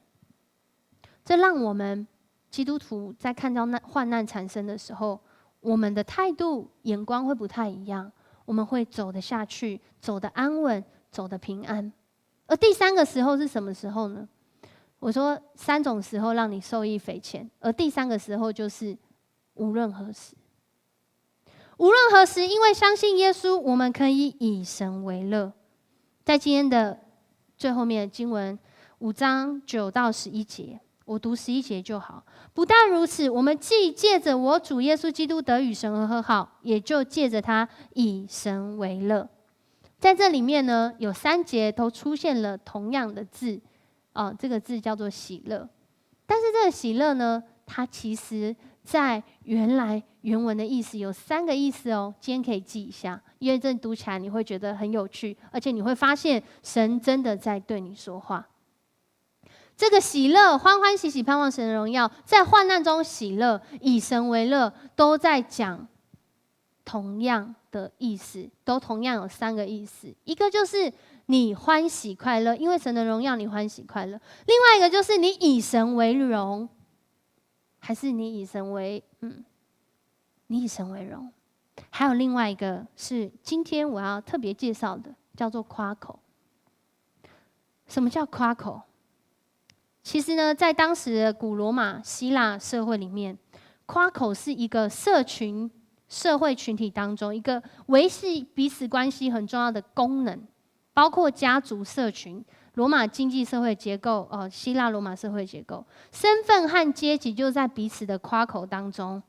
这让我们基督徒在看到患难产生的时候，我们的态度、眼光会不太一样。我们会走得下去，走得安稳，走得平安。而第三个时候是什么时候呢？我说3种时候让你受益匪浅，而第3个时候就是无论何时。无论何时，因为相信耶稣，我们可以以神为乐。在今天的最后面的经文5章9到11节，我读11节就好。不但如此，我们既借着我主耶稣基督得与神和好，也就借着他以神为乐。在这里面呢，有3节都出现了同样的字，这个字叫做喜乐。但是这个喜乐呢，它其实在原来原文的意思有3个意思哦。今天可以记一下，因为这读起来你会觉得很有趣，而且你会发现神真的在对你说话。这个喜乐、欢欢喜喜盼望神的荣耀，在患难中喜乐，以神为乐，都在讲同样的意思，都同样有3个意思。一个就是你欢喜快乐，因为神的荣耀你欢喜快乐；另外一个就是你以神为荣，还是你以神为你以神为荣。还有另外一个是今天我要特别介绍的，叫做夸口。什么叫夸口？其实呢，在当时的古罗马、希腊社会里面，夸口是一个社会群体当中一个维系彼此关系很重要的功能，包括家族、社群、罗马经济社会结构、希腊罗马社会结构，身份和阶级就在彼此的夸口当中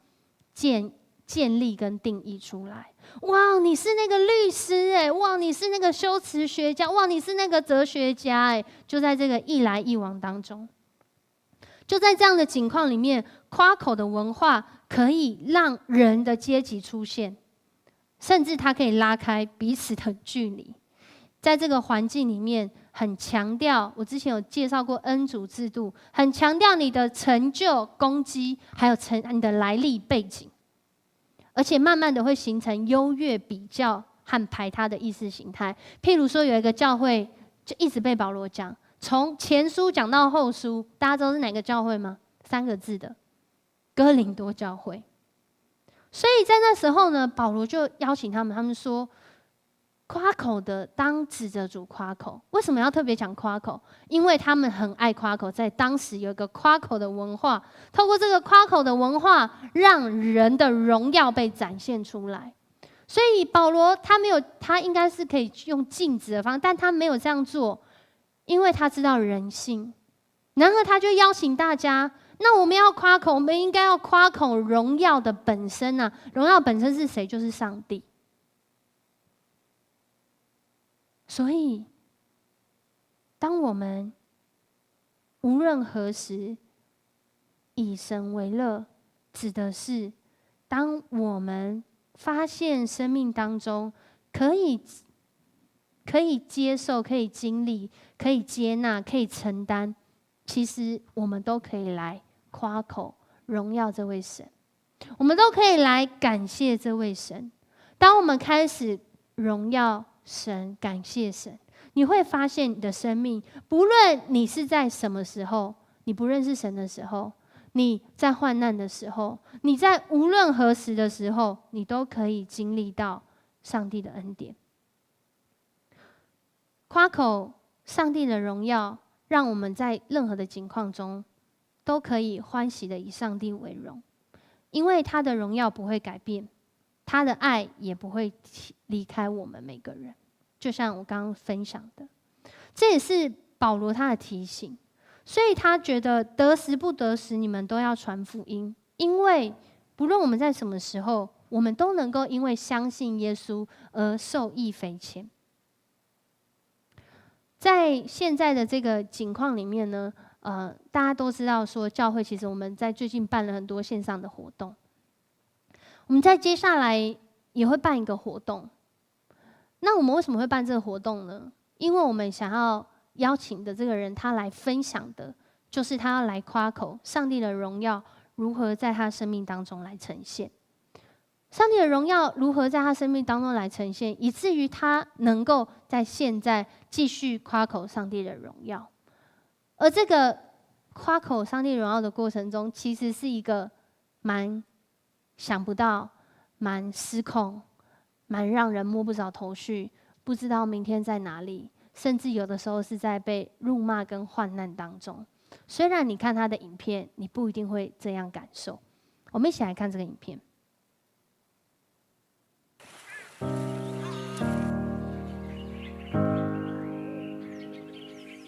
建立跟定义出来。哇，你是那个律师哎！哇，你是那个修辞学家！哇，你是那个哲学家哎！就在这个一来一往当中，就在这样的情况里面，夸口的文化可以让人的阶级出现，甚至它可以拉开彼此的距离。在这个环境里面，很强调，我之前有介绍过恩主制度，很强调你的成就、功绩，还有你的来历背景。而且慢慢的会形成优越、比较和排他的意识形态。譬如说，有一个教会就一直被保罗讲，从前书讲到后书，大家知道是哪个教会吗？3个字的哥林多教会。所以在那时候呢，保罗就邀请他们说，夸口的当指着主夸口。为什么要特别讲夸口？因为他们很爱夸口，在当时有一个夸口的文化，透过这个夸口的文化，让人的荣耀被展现出来。所以保罗他应该是可以用禁止的方式，但他没有这样做，因为他知道人性。然后他就邀请大家，那我们要夸口，我们应该要夸口荣耀的本身啊！荣耀本身是谁？就是上帝。所以，当我们无论何时以神为乐，指的是当我们发现生命当中可以接受、可以经历、可以接纳、可以承担，其实我们都可以来夸口荣耀这位神，我们都可以来感谢这位神。当我们开始荣耀神、感谢神，你会发现你的生命，不论你是在什么时候，你不认识神的时候，你在患难的时候，你在无论何时的时候，你都可以经历到上帝的恩典。夸口上帝的荣耀，让我们在任何的境况中都可以欢喜的以上帝为荣，因为他的荣耀不会改变，他的爱也不会离开我们每个人。就像我刚刚分享的，这也是保罗他的提醒。所以他觉得得时不得时，你们都要传福音，因为不论我们在什么时候，我们都能够因为相信耶稣而受益匪浅。在现在的这个情况里面呢，大家都知道说，教会其实我们在最近办了很多线上的活动，我们在接下来也会办一个活动。那我们为什么会办这个活动呢？因为我们想要邀请的这个人，他来分享的，就是他要来夸口上帝的荣耀如何在他生命当中来呈现。上帝的荣耀如何在他生命当中来呈现，以至于他能够在现在继续夸口上帝的荣耀。而这个夸口上帝荣耀的过程中，其实是一个蛮想不到、蛮失控、蛮让人摸不着头绪，不知道明天在哪里，甚至有的时候是在被辱骂跟患难当中。虽然你看他的影片，你不一定会这样感受。我们一起来看这个影片。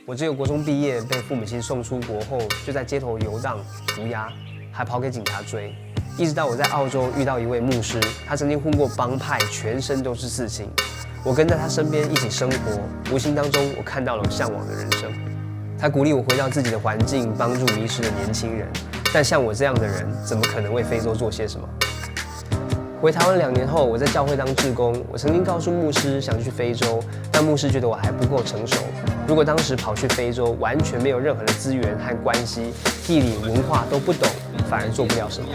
我只有国中毕业，被父母亲送出国后，就在街头游荡、涂鸦，还跑给警察追。一直到我在澳洲遇到一位牧师，他曾经混过帮派，全身都是刺青。我跟在他身边一起生活，无形当中我看到了我向往的人生。他鼓励我回到自己的环境，帮助迷失的年轻人。但像我这样的人，怎么可能为非洲做些什么？回台湾2年后，我在教会当志工。我曾经告诉牧师想去非洲，但牧师觉得我还不够成熟。如果当时跑去非洲，完全没有任何的资源和关系，地理文化都不懂，反而做不了什么。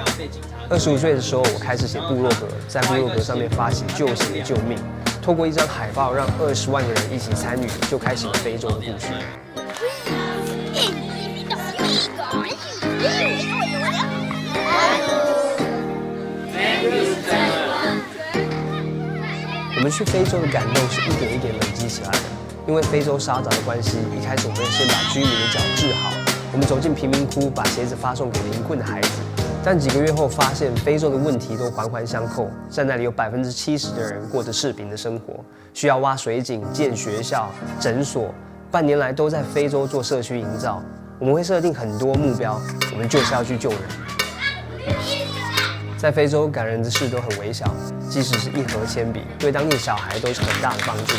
25岁的时候，我开始写部落格，在部落格上面发起救血救命，透过一张海报，让20万个人一起参与，就开始了非洲的故事。我们去非洲的感动是一点一点累积起来的。因为非洲沙蚤的关系，一开始我们先把居民的脚治好。我们走进贫民窟，把鞋子发送给贫困的孩子。但几个月后发现，非洲的问题都环环相扣。在那里有70%的人过着赤贫的生活，需要挖水井、建学校、诊所。半年来都在非洲做社区营造。我们会设定很多目标，我们就是要去救人。在非洲，感人的事都很微小，即使是一盒铅笔，对当地小孩都是很大的帮助。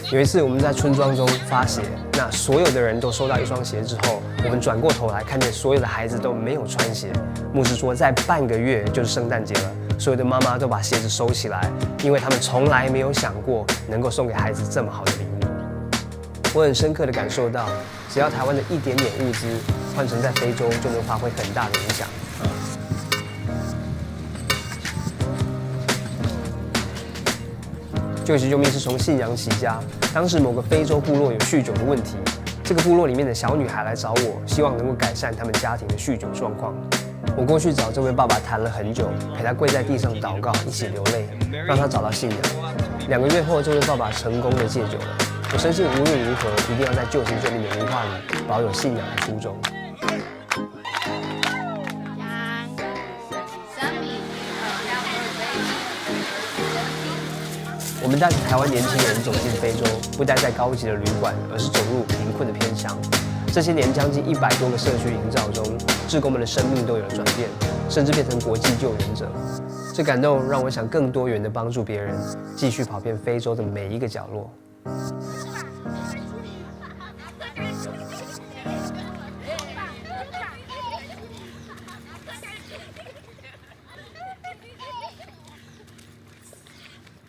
有一次我们在村庄中发鞋，那所有的人都收到一双鞋之后，我们转过头来看见所有的孩子都没有穿鞋。牧师说，在半个月就是圣诞节了，所有的妈妈都把鞋子收起来，因为他们从来没有想过能够送给孩子这么好的礼物。我很深刻地感受到，只要台湾的一点点物资换成在非洲，就能发挥很大的影响。救血救命是从信仰起家。当时某个非洲部落有酗酒的问题，这个部落里面的小女孩来找我，希望能够改善他们家庭的酗酒状况。我过去找这位爸爸谈了很久，陪他跪在地上祷告，一起流泪，让他找到信仰。2个月后，这位爸爸成功的戒酒了。我深信无论如何，一定要在救行救命的文化里保有信仰的初衷。我们带着台湾年轻人走进非洲，不待在高级的旅馆，而是走入贫困的偏乡。这些年将近100多个社区营造中，志工们的生命都有了转变，甚至变成国际救援者。这感动让我想更多元地帮助别人，继续跑遍非洲的每一个角落。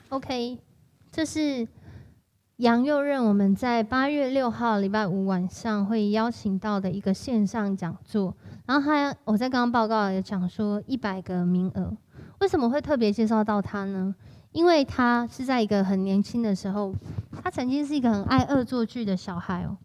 OK， 这是杨佑任我们在8月6号礼拜五晚上会邀请到的一个线上讲座。然后我在刚刚报告也讲说100个名额，为什么会特别介绍到他呢？因为他是在一个很年轻的时候，他曾经是一个很爱恶作剧的小孩哦。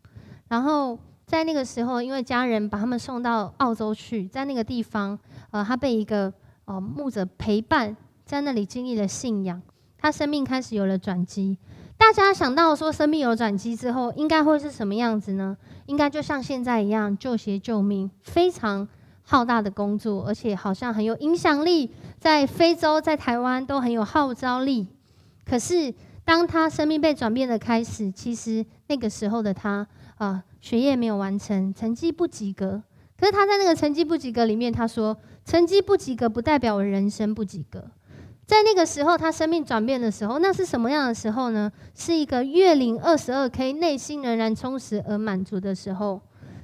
然后在那个时候，因为家人把他们送到澳洲去，在那个地方，他被一个牧者陪伴，在那里经历了信仰。他生命开始有了转机。大家想到说生命有转机之后，应该会是什么样子呢？应该就像现在一样，救鞋救命，非常浩大的工作，而且好像很有影响力，在非洲、在台湾都很有号召力。可是当他生命被转变的开始，其实那个时候的他，学业没有完成，成绩不及格。可是他在那个成绩不及格里面，他说：成绩不及格不代表我人生不及格。在那个时候，他生命转变的时候，那是什么样的时候呢？是一个月领22K， 内心仍然充实而满足的时候。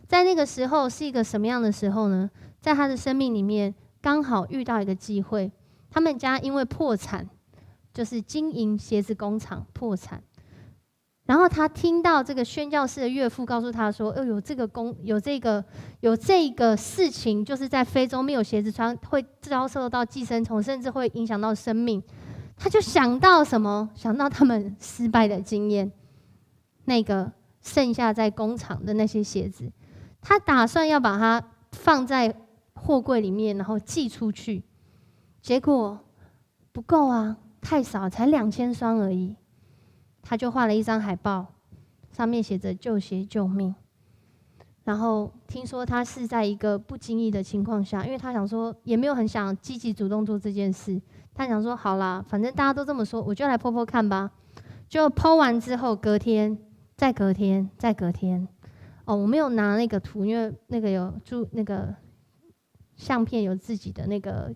在那个时候是一个什么样的时候呢？在他的生命里面，刚好遇到一个机会，他们家因为破产，就是经营鞋子工厂破产。然后他听到这个宣教士的岳父告诉他说：有这个事情，就是在非洲没有鞋子穿，会遭受到寄生虫，甚至会影响到生命。他就想到什么？想到他们失败的经验，那个剩下在工厂的那些鞋子，他打算要把它放在货柜里面，然后寄出去。结果不够啊，太少，才2000双而已。他就画了一张海报，上面写着“救鞋救命”。然后听说他是在一个不经意的情况下，因为他想说也没有很想积极主动做这件事，他想说好啦，反正大家都这么说，我就来 po 看吧。就 po 完之后，隔天，再隔天，再隔天，我没有拿那个图，因为那个有那个相片有自己的那个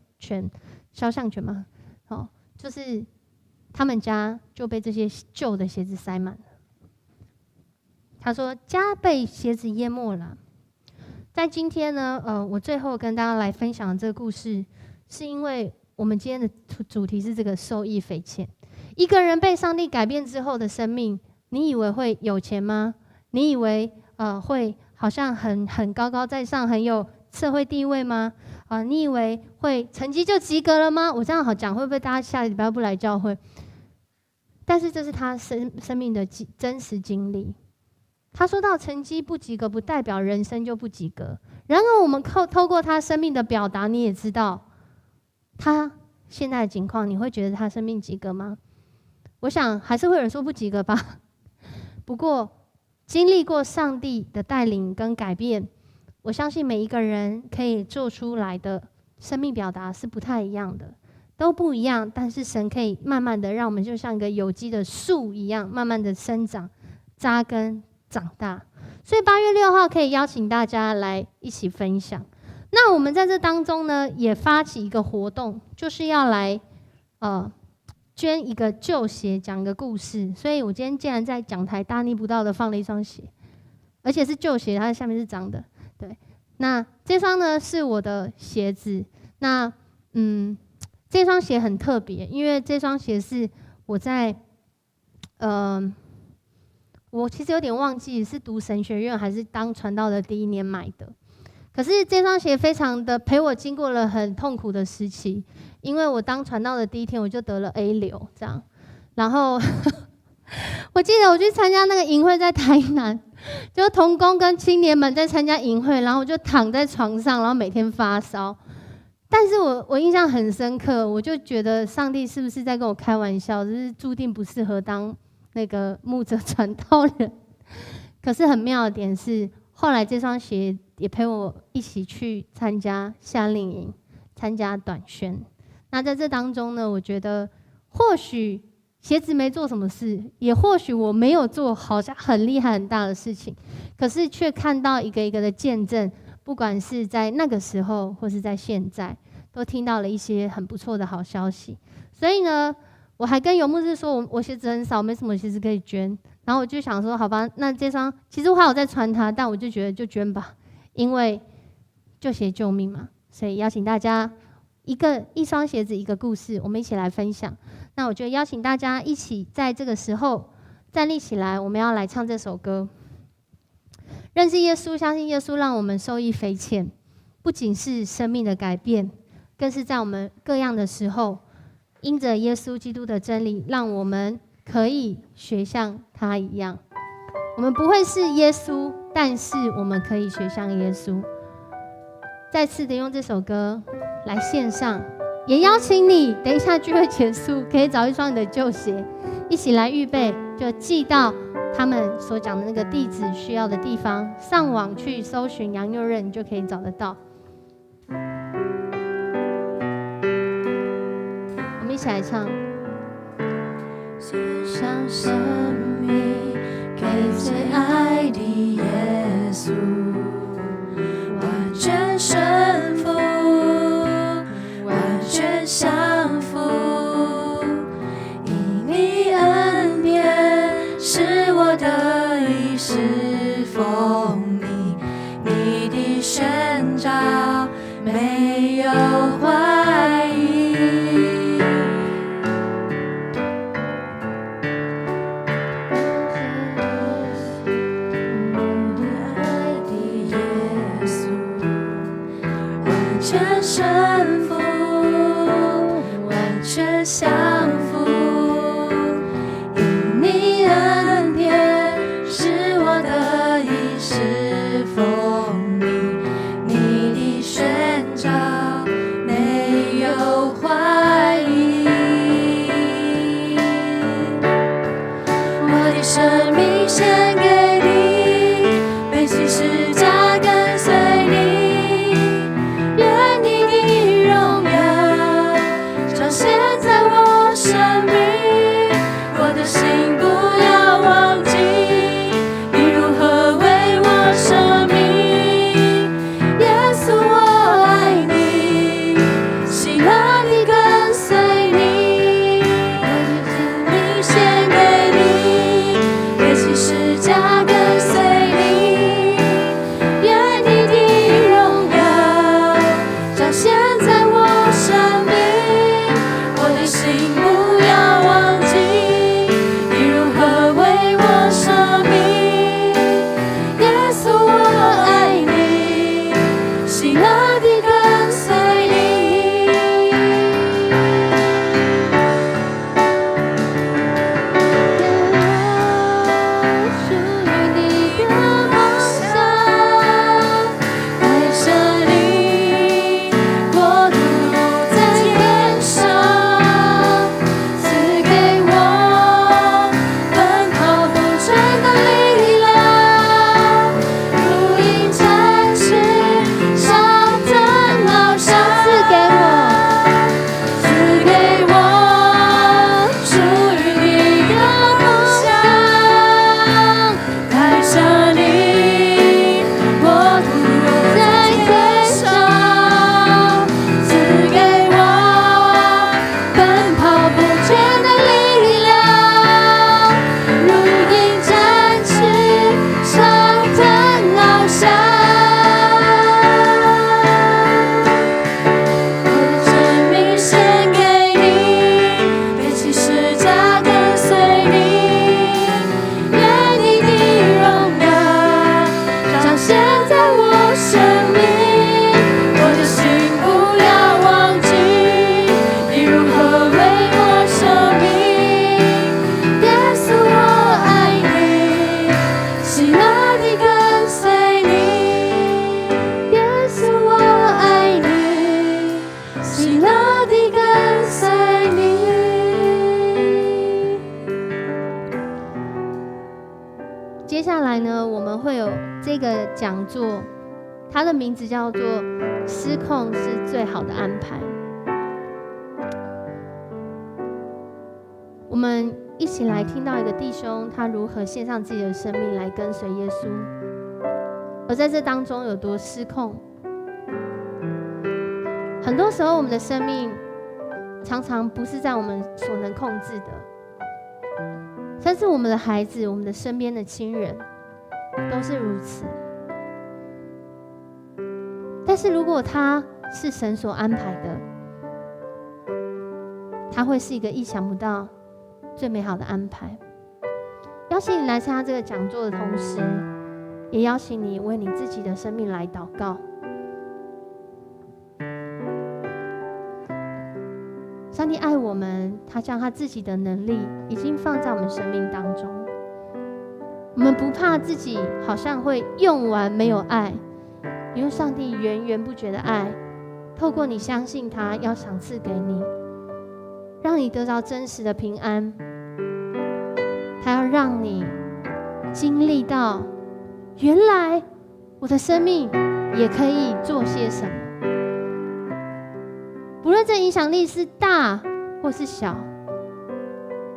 肖像权嘛，就是他们家就被这些旧的鞋子塞满了。他说家被鞋子淹没了。在今天呢，我最后跟大家来分享这个故事，是因为我们今天的主题是这个受益匪浅。一个人被上帝改变之后的生命，你以为会有钱吗？你以为会好像很高高在上，很有社会地位吗？你以为会成绩就及格了吗？我这样好讲，会不会大家下礼拜不来教会？但是这是他生命的真实经历。他说到成绩不及格，不代表人生就不及格。然而我们透过他生命的表达，你也知道他现在的情况，你会觉得他生命及格吗？我想还是会有人说不及格吧。不过经历过上帝的带领跟改变，我相信每一个人可以做出来的生命表达是不太一样的，都不一样。但是神可以慢慢的让我们就像一个有机的树一样，慢慢的生长、扎根、长大。所以8月6号可以邀请大家来一起分享。那我们在这当中呢，也发起一个活动，就是要来捐一个旧鞋，讲一个故事。所以我今天竟然在讲台大逆不道的放了一双鞋，而且是旧鞋，它的下面是脏的。对，那这双呢是我的鞋子。那这双鞋很特别，因为这双鞋是我在我其实有点忘记是读神学院还是当传道的第1年买的。可是这双鞋非常的陪我经过了很痛苦的时期，因为我当传道的第1天我就得了 A 流这样。然后我记得我去参加那个营会在台南，就同工跟青年们在参加营会，然后我就躺在床上，然后每天发烧。但是我印象很深刻，我就觉得上帝是不是在跟我开玩笑，就是注定不适合当那个牧者传道人。可是很妙的点是，后来这双鞋也陪我一起去参加夏令营，参加短宣。那在这当中呢，我觉得或许鞋子没做什么事，也或许我没有做好像很厉害很大的事情，可是却看到一个一个的见证，不管是在那个时候或是在现在，都听到了一些很不错的好消息。所以呢，我还跟游牧师说，我鞋子很少，没什么鞋子可以捐。然后我就想说，好吧，那这双其实我还有在穿它，但我就觉得就捐吧，因为救鞋救命嘛。所以邀请大家一双鞋子一个故事，我们一起来分享。那我就邀请大家一起在这个时候站立起来，我们要来唱这首歌。认识耶稣，相信耶稣，让我们受益匪浅，不仅是生命的改变，更是在我们各样的时候，因着耶稣基督的真理，让我们可以学像他一样。我们不会是耶稣，但是我们可以学像耶稣。再次的用这首歌来献上，也邀请你等一下聚会结束，可以找一双你的旧鞋，一起来预备，就寄到他们所讲的那个地址需要的地方，上网去搜寻杨佑任，你就可以找得到。我们一起来唱。献上生命给最爱的耶稣，完全顺服，完全降服，因你恩典是我的衣食奉你，你的宣召没有怀疑。全顺服，完全降服，因你恩典是我的衣食奉你，你的宣召没有怀疑。我的生命献给你，背起十架跟随你。十架接下来呢，我们会有这个讲座，它的名字叫做“失控是最好的安排”。我们一起来听到一个弟兄，他如何献上自己的生命来跟随耶稣，而在这当中有多失控。很多时候，我们的生命常常不是在我们所能控制的，甚至我们的孩子、我们的身边的亲人都是如此。但是如果他是神所安排的，他会是一个意想不到、最美好的安排。邀请你来参加这个讲座的同时，也邀请你为你自己的生命来祷告。上帝爱我们，他将他自己的能力已经放在我们生命当中。我们不怕自己好像会用完没有爱，因为上帝源源不绝的爱，透过你相信他，要赏赐给你，让你得到真实的平安。他要让你经历到，原来我的生命也可以做些什么。不论这影响力是大或是小，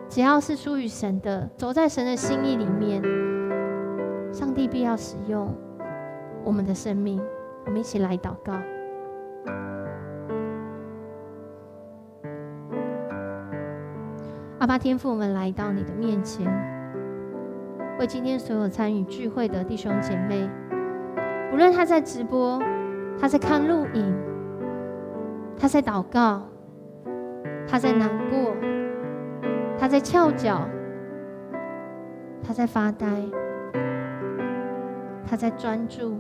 只要是属于神的，走在神的心意里面，上帝必要使用我们的生命。我们一起来祷告。阿爸天父，我们来到你的面前，为今天所有参与聚会的弟兄姐妹，无论他在直播，他在看录影，他在祷告，他在难过，他在翘脚，他在发呆，他在专注。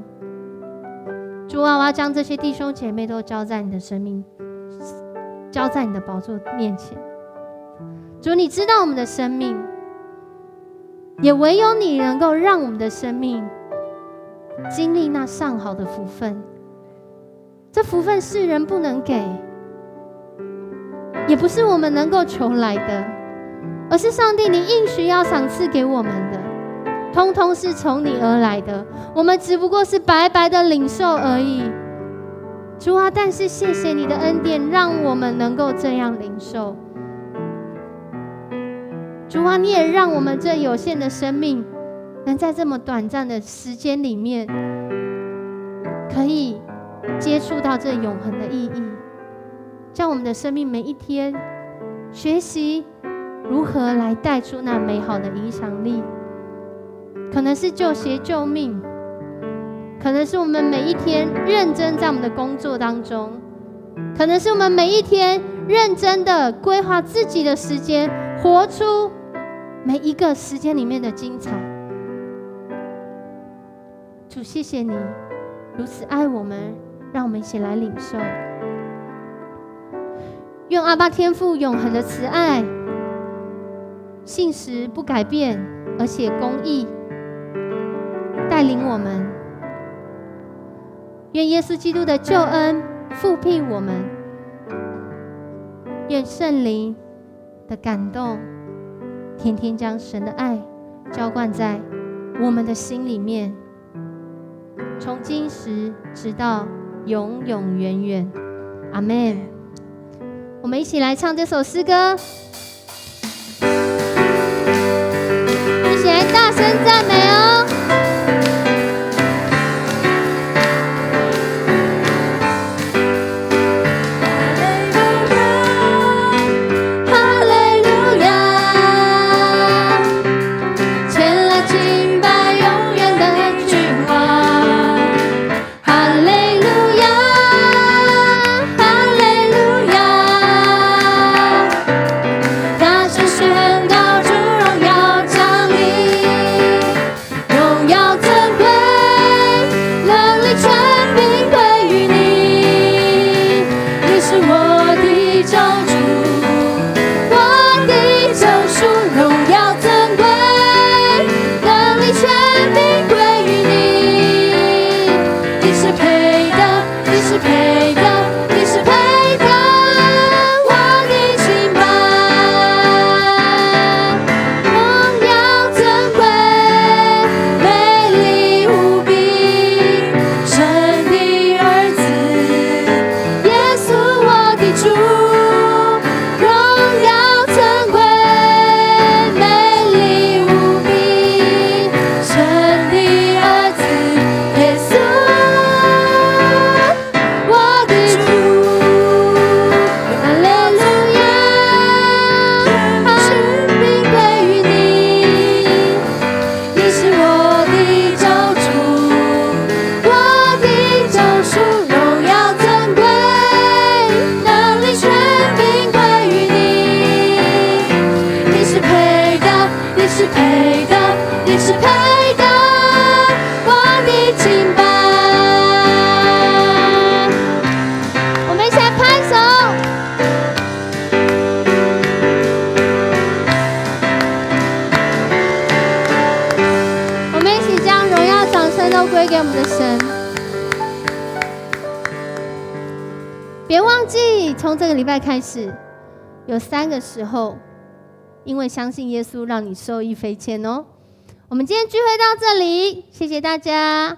主啊，我要将这些弟兄姐妹都交在你的生命，交在你的宝座面前。主，你知道我们的生命，也唯有你能够让我们的生命经历那上好的福分。这福分世人不能给，也不是我们能够求来的，而是上帝你应许要赏赐给我们的，通通是从你而来的，我们只不过是白白的领受而已。主啊，但是谢谢你的恩典，让我们能够这样领受。主啊，你也让我们这有限的生命，能在这么短暂的时间里面，可以接触到这永恒的意义，叫我们的生命每一天学习如何来带出那美好的影响力。可能是救鞋救命，可能是我们每一天认真在我们的工作当中，可能是我们每一天认真的规划自己的时间，活出每一个时间里面的精彩。主，谢谢你如此爱我们，让我们一起来领受。愿阿爸天父永恒的慈爱、信实不改变，而且公义带领我们。愿耶稣基督的救恩复辟我们，愿圣灵的感动天天将神的爱浇灌在我们的心里面，从今时直到永永远远。阿们。我们一起来唱这首诗歌，一起来大声赞美哦。哈是配得我的敬拜。我们一起来拍手。我们一起将荣耀掌声都归给我们的神。别忘记，从这个礼拜开始，有3个时候，因为相信耶稣，让你受益匪浅哦。我们今天聚会到这里，谢谢大家。